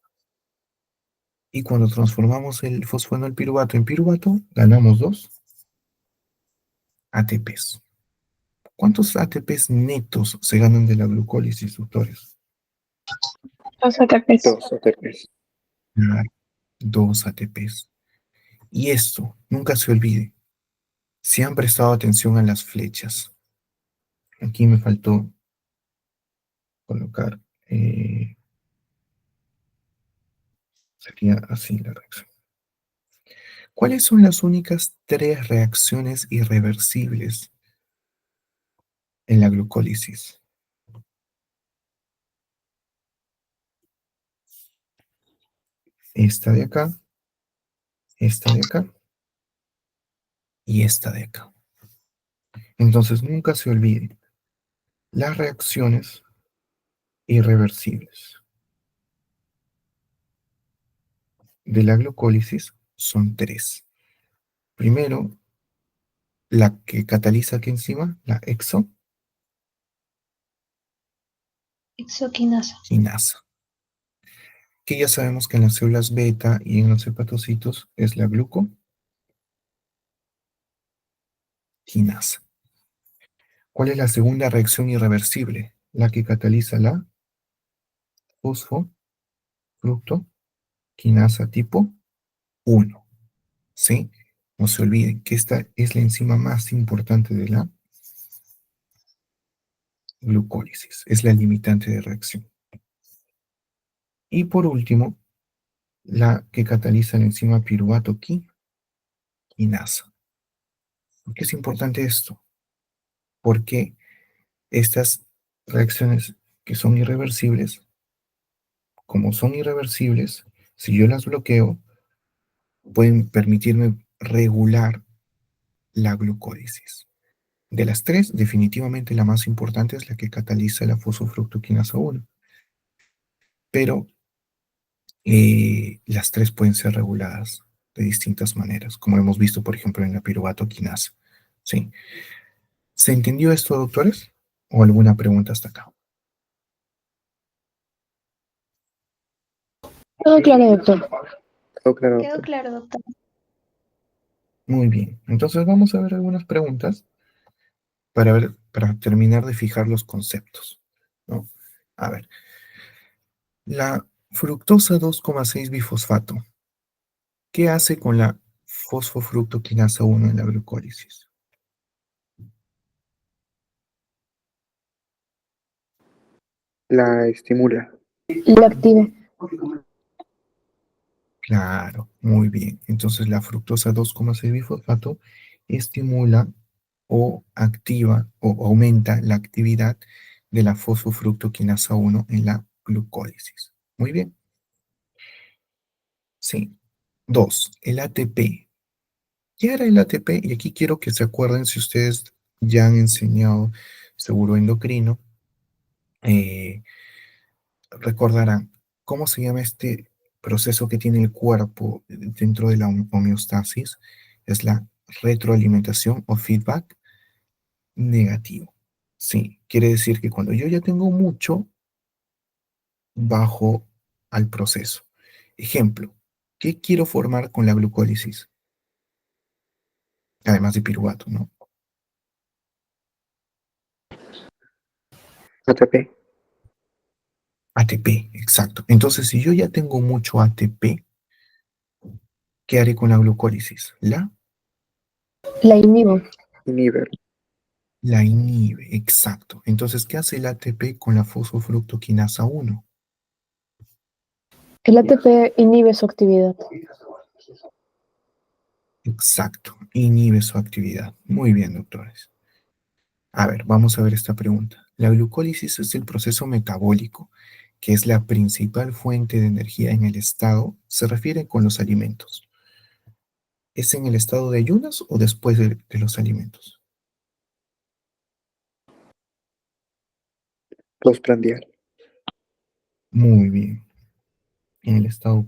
Y cuando transformamos el fosfonolpiruvato en piruvato, ganamos 2 ATPs. ¿Cuántos ATPs netos se ganan de la glucólisis, doctores? 2 ATPs. 2 ATPs. 2 ATPs. Y esto, nunca se olvide, si han prestado atención a las flechas, aquí me faltó colocar, sería así la reacción. ¿Cuáles son las únicas 3 reacciones irreversibles en la glucólisis? Esta de acá, esta de acá y esta de acá. Entonces nunca se olvide, las reacciones irreversibles de la glucólisis son 3. Primero, la que cataliza aquí encima, la Exoquinasa. exoquinasa, que ya sabemos que en las células beta y en los hepatocitos es la glucoquinasa. ¿Cuál es la segunda reacción irreversible? La que cataliza la fosfofructoquinasa tipo 1. ¿Sí? No se olviden que esta es la enzima más importante de la glucólisis. Es la limitante de reacción. Y por último, la que cataliza la enzima piruvato quinasa. ¿Por qué es importante esto? Porque estas reacciones que son irreversibles, como son irreversibles, si yo las bloqueo, pueden permitirme regular la glucólisis. De las 3, definitivamente la más importante es la que cataliza la fosfofructoquinasa 1. Pero las 3 pueden ser reguladas de distintas maneras, como hemos visto, por ejemplo, en la piruvatoquinasa. ¿Sí? ¿Se entendió esto, doctores? ¿O alguna pregunta hasta acá? Todo claro, doctor. Todo claro, Quedó doctor. claro, doctor. Muy bien. Entonces vamos a ver algunas preguntas para terminar de fijar los conceptos, ¿no? A ver, la fructosa 2,6 bifosfato, ¿qué hace con la fosfofructoquinasa 1 en la glucólisis? La estimula. La activa. Claro, muy bien. Entonces la fructosa 2,6 bifosfato estimula o activa o aumenta la actividad de la fosfofructoquinasa 1 en la glucólisis. Muy bien. Sí. 2. El ATP. ¿Qué era el ATP? Y aquí quiero que se acuerden si ustedes ya han enseñado seguro endocrino, recordarán cómo se llama este proceso que tiene el cuerpo dentro de la homeostasis. Es la retroalimentación o feedback negativo. Sí, quiere decir que cuando yo ya tengo mucho, bajo al proceso. Ejemplo, ¿qué quiero formar con la glucólisis? Además de piruvato, ¿no? ATP. ATP, exacto. Entonces, si yo ya tengo mucho ATP, ¿qué haré con la glucólisis? La inhibo. Inhibe. La inhibe, exacto. Entonces, ¿qué hace el ATP con la fosfofructoquinasa 1? El ATP inhibe su actividad. Exacto, inhibe su actividad. Muy bien, doctores. A ver, vamos a ver esta pregunta. La glucólisis es el proceso metabólico, que es la principal fuente de energía en el estado, se refiere con los alimentos. ¿Es en el estado de ayunas o después de los alimentos? Postprandial. Muy bien. En el estado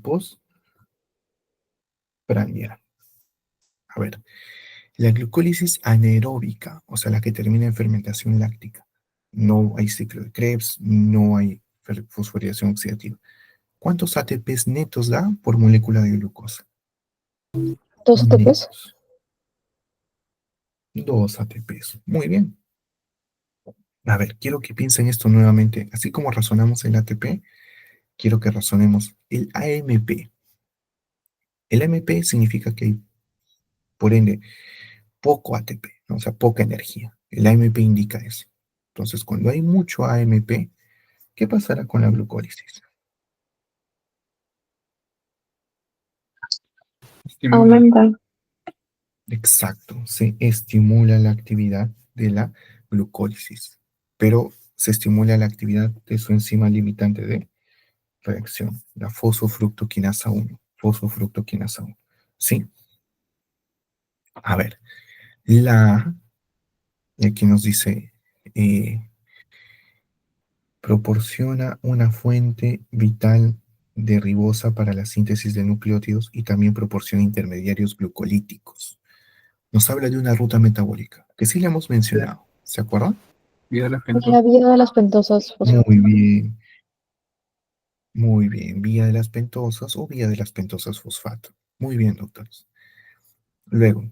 postprandial. A ver, la glucólisis anaeróbica, o sea, la que termina en fermentación láctica. No hay ciclo de Krebs, no hay fosforilación oxidativa. ¿Cuántos ATPs netos da por molécula de glucosa? 2 ATPs. Netos. 2 ATPs. Muy bien. A ver, quiero que piensen esto nuevamente. Así como razonamos el ATP, quiero que razonemos el AMP. El AMP significa que hay, por ende, poco ATP, ¿no? O sea, poca energía. El AMP indica eso. Entonces, cuando hay mucho AMP, ¿qué pasará con la glucólisis? Aumenta. Exacto, se estimula la actividad de la glucólisis, pero se estimula la actividad de su enzima limitante de reacción, la fosfofructoquinasa 1. Fosfofructoquinasa 1. ¿Sí? A ver, y aquí nos dice, proporciona una fuente vital de ribosa para la síntesis de nucleótidos y también proporciona intermediarios glucolíticos. Nos habla de una ruta metabólica, que sí le hemos mencionado, ¿se acuerdan? La vía de las pentosas Muy bien, vía de las pentosas o vía de las pentosas fosfato. Muy bien, doctores. Luego,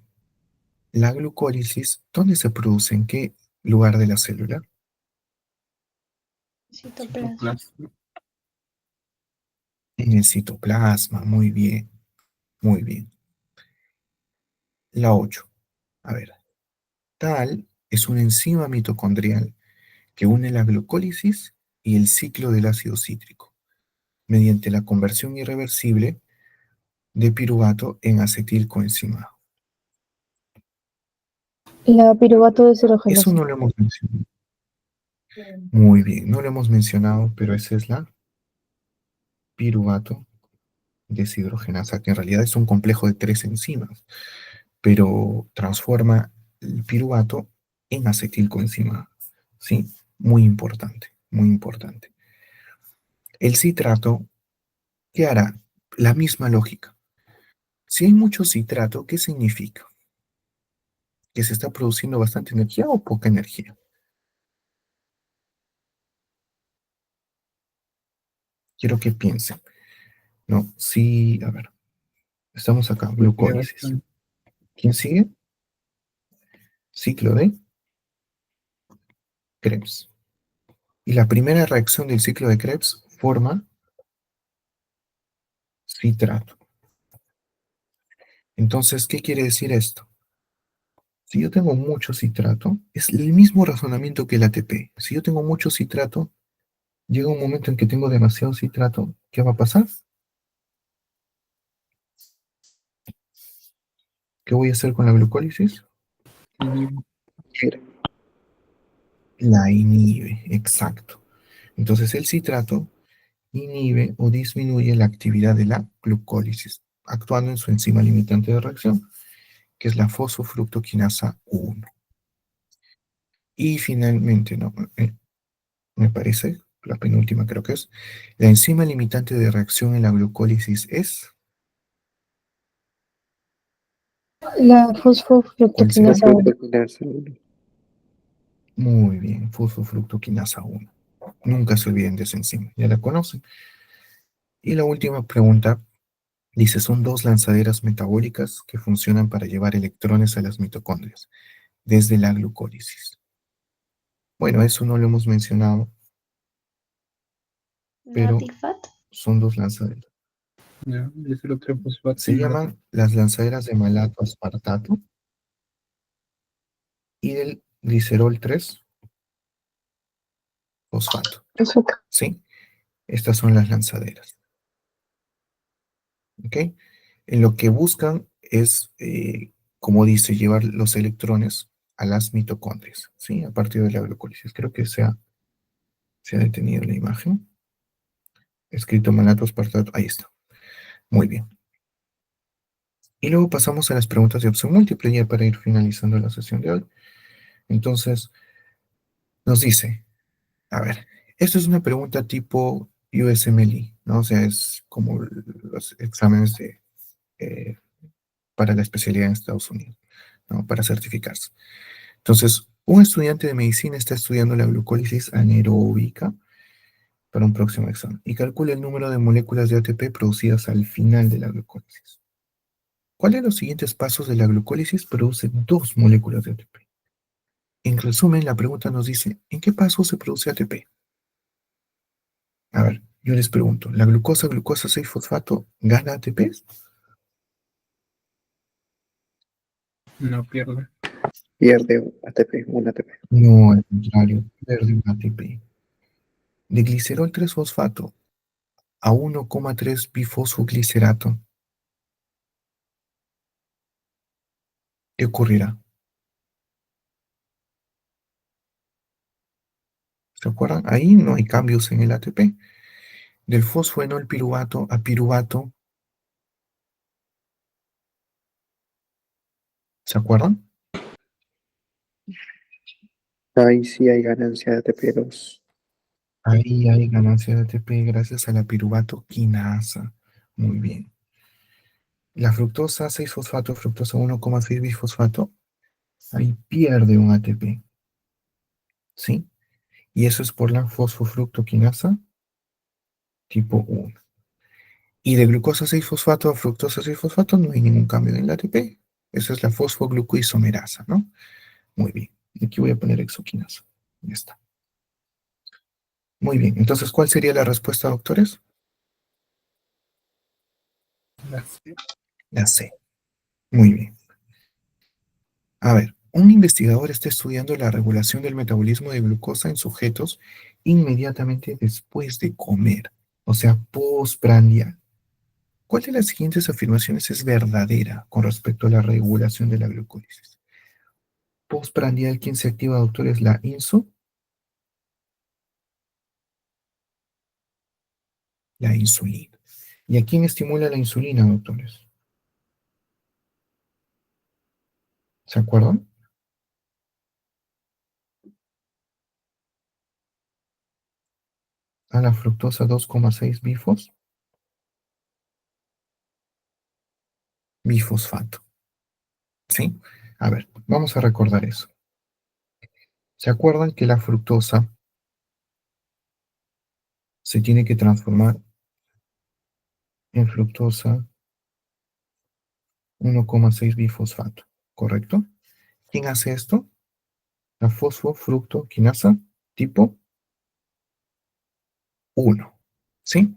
la glucólisis, ¿dónde se produce? ¿En qué lugar de la célula? Citoplasma. En el citoplasma, muy bien, muy bien. La 8. A ver, tal es una enzima mitocondrial que une la glucólisis y el ciclo del ácido cítrico mediante la conversión irreversible de piruvato en acetilcoenzima. La piruvato Eso deshidrogenasa. no lo hemos mencionado. Muy bien, no lo hemos mencionado, pero esa es la piruvato deshidrogenasa, que en realidad es un complejo de 3 enzimas, pero transforma el piruvato en acetilcoenzima. Sí, muy importante, muy importante. El citrato, ¿qué hará? La misma lógica. Si hay mucho citrato, ¿qué significa? ¿Que se está produciendo bastante energía o poca energía? Quiero que piensen. No, sí, a ver, estamos acá, glucólisis. ¿Quién sigue? Ciclo de Krebs. Y la primera reacción del ciclo de Krebs forma citrato. Entonces, ¿qué quiere decir esto? Si yo tengo mucho citrato, es el mismo razonamiento que el ATP. Si yo tengo mucho citrato, llega un momento en que tengo demasiado citrato, ¿qué va a pasar? ¿Qué voy a hacer con la glucólisis? Inhibe. La inhibe, exacto. Entonces el citrato inhibe o disminuye la actividad de la glucólisis, actuando en su enzima limitante de reacción, que es la fosfofructoquinasa 1. Y finalmente, no, me parece, la penúltima creo que es, la enzima limitante de reacción en la glucólisis es, La ¿cuál será? fosfofructoquinasa 1. Fosfofructoquinasa 1. Muy bien, fosfofructoquinasa 1. Nunca se olviden de esa enzima, ya la conocen. Y la última pregunta dice, son dos lanzaderas metabólicas que funcionan para llevar electrones a las mitocondrias, desde la glucólisis. Bueno, eso no lo hemos mencionado, pero Native Fat. son dos lanzaderas. Ya, glicero-3-fosfato. Se llaman las lanzaderas de malato aspartato y del glicerol 3-fosfato. Eso. ¿Sí? Estas son las lanzaderas. ¿Ok? En lo que buscan es, como dice, llevar los electrones a las mitocondrias, ¿sí? A partir de la glucólisis. Creo que se ha detenido la imagen. Escrito malato aspartato. Ahí está. Muy bien. Y luego pasamos a las preguntas de opción múltiple ya para ir finalizando la sesión de hoy. Entonces, nos dice, a ver, esto es una pregunta tipo USMLE, ¿no? O sea, es como los exámenes eh, para la especialidad en Estados Unidos, ¿no? Para certificarse. Entonces, un estudiante de medicina está estudiando la glucólisis anaeróbica para un próximo examen y calcula el número de moléculas de ATP producidas al final de la glucólisis. ¿Cuál de los siguientes pasos de la glucólisis produce dos moléculas de ATP? En resumen, la pregunta nos dice, ¿en qué paso se produce ATP? A ver, yo les pregunto, ¿la glucosa, glucosa 6-fosfato gana ATP? No pierde. Pierde ATP, un ATP. No, al contrario, pierde un ATP. De glicerol 3-fosfato a 1,3 bifosfoglicerato, ¿qué ocurrirá? ¿Se acuerdan? Ahí no hay cambios en el ATP. Del fosfoenol piruvato a piruvato, ¿se acuerdan? Ahí sí hay ganancia de ATP2. Ahí hay ganancia de ATP gracias a la piruvato quinasa. Muy bien. La fructosa 6-fosfato, fructosa 1,6 bifosfato, ahí pierde un ATP, ¿sí? Y eso es por la fosfofructoquinasa tipo 1. Y de glucosa 6-fosfato a fructosa 6-fosfato no hay ningún cambio en el ATP. Esa es la fosfoglucoisomerasa, ¿no? Muy bien. Aquí voy a poner exoquinasa. Ya está. Muy bien. Entonces, ¿cuál sería la respuesta, doctores? La C. Muy bien. A ver, un investigador está estudiando la regulación del metabolismo de glucosa en sujetos inmediatamente después de comer, o sea, postprandial. ¿Cuál de las siguientes afirmaciones es verdadera con respecto a la regulación de la glucólisis? Postprandial, ¿quién se activa, doctor? Es la la insulina. ¿Y a quién estimula la insulina, doctores? ¿Se acuerdan? A la fructosa 2,6 bifosfato. ¿Sí? A ver, vamos a recordar eso. ¿Se acuerdan que la fructosa se tiene que transformar en fructosa 1,6 bifosfato? ¿Correcto? ¿Quién hace esto? La fosfofructoquinasa tipo 1. ¿Sí?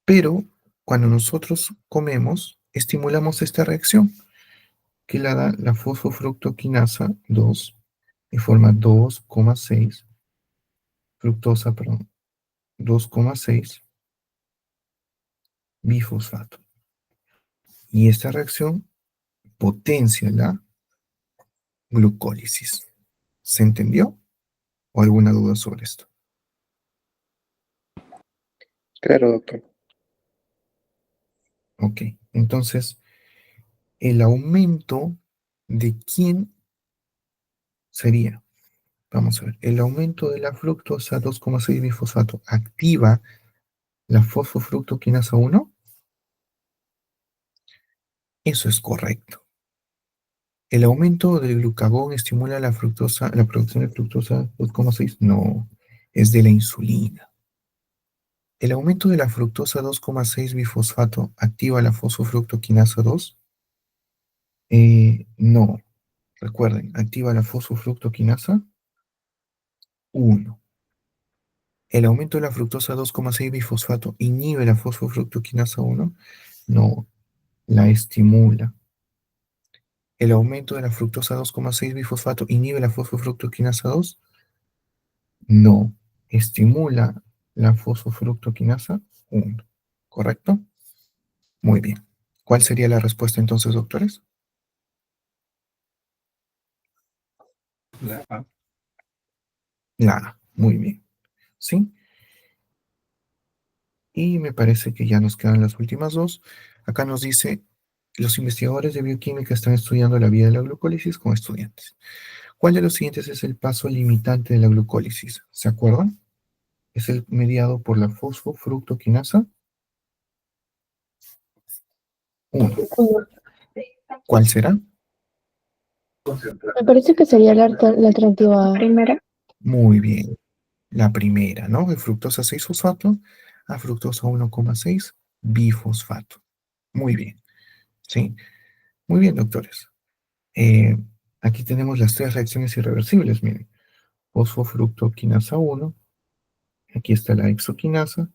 Pero cuando nosotros comemos, estimulamos esta reacción que la da la fosfofructoquinasa 2 y forma 2,6 fructosa, perdón, 2,6 bifosfato. Y esta reacción potencia la glucólisis. ¿Se entendió? ¿O alguna duda sobre esto? Claro, doctor. Ok, entonces, el aumento de quién sería, vamos a ver, el aumento de la fructosa 2,6 bifosfato activa la fosfofructoquinasa 1. Eso es correcto. ¿El aumento del glucagón estimula la fructosa, la producción de fructosa 2,6? No, es de la insulina. ¿El aumento de la fructosa 2,6 bifosfato activa la fosfofructoquinasa 2? No. Recuerden, activa la fosfofructoquinasa 1. ¿El aumento de la fructosa 2,6 bifosfato inhibe la fosfofructoquinasa 1? No, la estimula. ¿El aumento de la fructosa 2,6 bifosfato inhibe la fosfofructoquinasa 2? No, estimula la fosfofructoquinasa 1. ¿Correcto? Muy bien. ¿Cuál sería la respuesta entonces, doctores? La A. La A. Muy bien. ¿Sí? Y me parece que ya nos quedan las últimas dos. Acá nos dice, los investigadores de bioquímica están estudiando la vía de la glucólisis con estudiantes. ¿Cuál de los siguientes es el paso limitante de la glucólisis? ¿Se acuerdan? Es el mediado por la fosfofructoquinasa 1. Uno. ¿Cuál será? Me parece que sería la alternativa A. Primera. Muy bien. La primera, ¿no? De fructosa 6-fosfato a fructosa 1,6 bifosfato. Muy bien. ¿Sí? Muy bien, doctores. Eh, Aquí tenemos las tres reacciones irreversibles, miren. Fosfofructoquinasa 1, aquí está la hexoquinasa,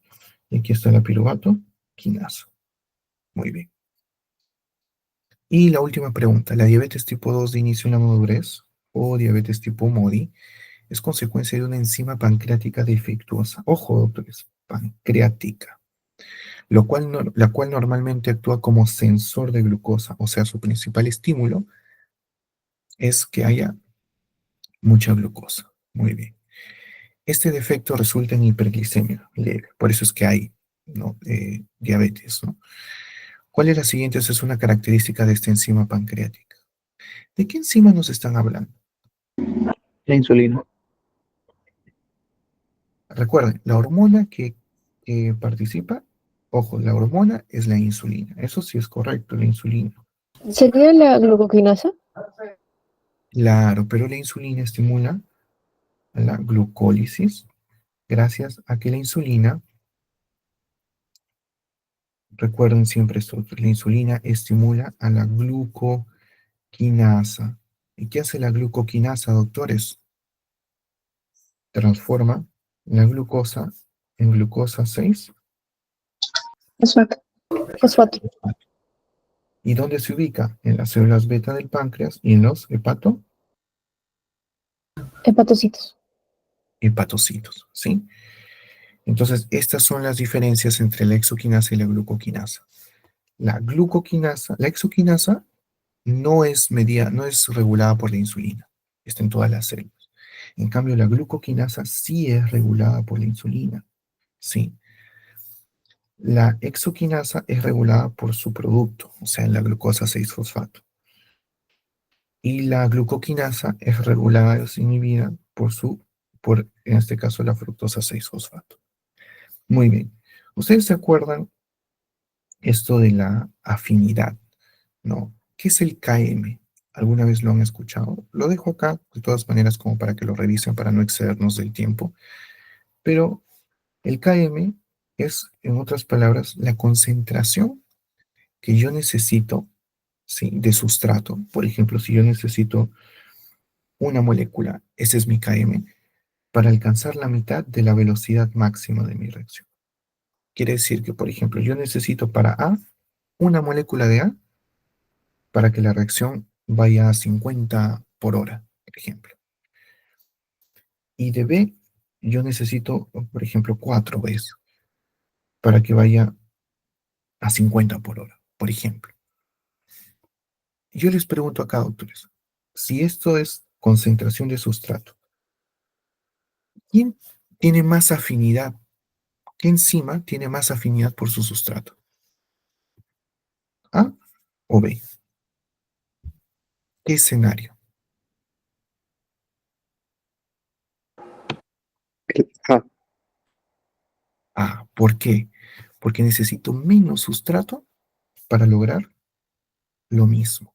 y aquí está la piruvato quinasa. Muy bien. Y la última pregunta, ¿la diabetes tipo 2 de inicio en la madurez o diabetes tipo MODI es consecuencia de una enzima pancreática defectuosa? Ojo, doctores, pancreática, la cual normalmente actúa como sensor de glucosa, o sea, su principal estímulo es que haya mucha glucosa. Muy bien. Este defecto resulta en hiperglicemia leve, por eso es que hay, ¿no? Diabetes, ¿no? ¿Cuál de las siguientes es una característica de esta enzima pancreática? ¿De qué enzima nos están hablando? La insulina. Recuerden, la hormona que participa, ojo, la hormona es la insulina. Eso sí es correcto, la insulina. ¿Sería la glucoquinasa? Claro, pero la insulina estimula a la glucólisis gracias a que la insulina, recuerden siempre esto, la insulina estimula a la glucoquinasa. ¿Y qué hace la glucoquinasa, doctores? Transforma la glucosa en glucosa 6. Fosfato. Fosfato. ¿Y dónde se ubica? En las células beta del páncreas y en los Hepatocitos. hepatocitos, ¿sí? Entonces, estas son las diferencias entre la exoquinasa y la glucoquinasa. La exoquinasa no es regulada por la insulina, está en todas las células. En cambio, la glucoquinasa sí es regulada por la insulina, ¿sí? La exoquinasa es regulada por su producto, o sea, la glucosa 6-fosfato. Y la glucoquinasa es regulada, es inhibida en este caso, la fructosa 6-fosfato. Muy bien. ¿Ustedes se acuerdan esto de la afinidad, ¿no? ¿Qué es el Km? ¿Alguna vez lo han escuchado? Lo dejo acá, de todas maneras, como para que lo revisen, para no excedernos del tiempo. Pero el Km es, en otras palabras, la concentración que yo necesito, ¿sí? De sustrato. Por ejemplo, si yo necesito una molécula, ese es mi Km, para alcanzar la mitad de la velocidad máxima de mi reacción. Quiere decir que, por ejemplo, yo necesito para A una molécula de A para que la reacción vaya a 50 por hora, por ejemplo. Y de B, yo necesito, por ejemplo, 4 Bs para que vaya a 50 por hora, por ejemplo. Yo les pregunto acá, doctores, si esto es concentración de sustrato, ¿quién tiene más afinidad? ¿Qué enzima tiene más afinidad por su sustrato? ¿A o B? ¿Qué escenario? Ah, A. ¿Por qué? Porque necesito menos sustrato para lograr lo mismo.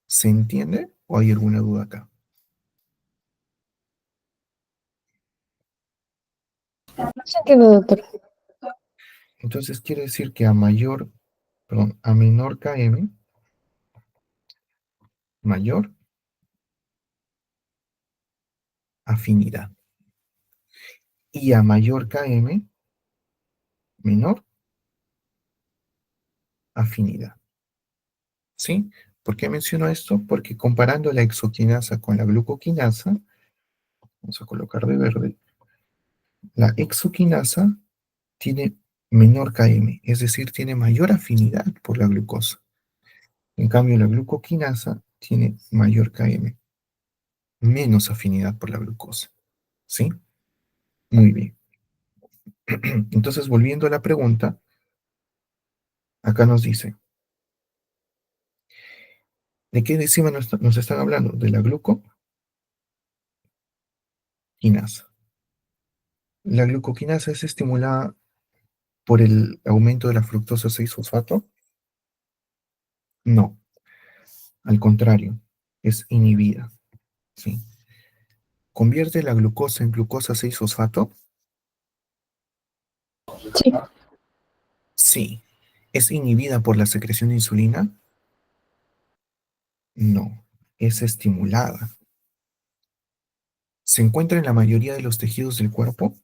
¿Se entiende o hay alguna duda acá? Sí entiendo, doctor. Entonces quiere decir que a menor Km, mayor afinidad. y a mayor Km, menor afinidad. ¿Sí? ¿Por qué menciono esto? Porque comparando la exoquinasa con la glucoquinasa, vamos a colocar de verde, la exoquinasa tiene menor Km, es decir, tiene mayor afinidad por la glucosa. En cambio, la glucoquinasa tiene mayor Km, menos afinidad por la glucosa. ¿Sí? Muy bien. Entonces, volviendo a la pregunta, acá nos dice, ¿de qué enzima nos están hablando? De la glucoquinasa. ¿La glucoquinasa es estimulada por el aumento de la fructosa 6-fosfato? No, al contrario, es inhibida. ¿Sí? ¿Convierte la glucosa en glucosa 6-fosfato? Sí, Sí. ¿Es inhibida por la secreción de insulina? No, es estimulada. ¿Se encuentra en la mayoría de los tejidos del cuerpo?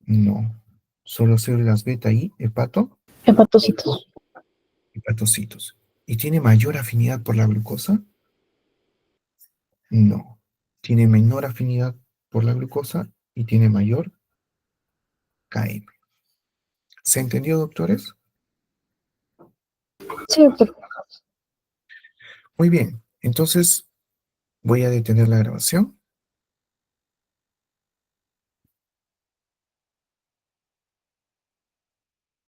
No. Solo células beta y hepatocitos. hepatocitos. ¿Y tiene mayor afinidad por la glucosa? No. Tiene menor afinidad por la glucosa y tiene mayor Km. ¿Se entendió, doctores? Sí, doctor. Muy bien. Entonces voy a detener la grabación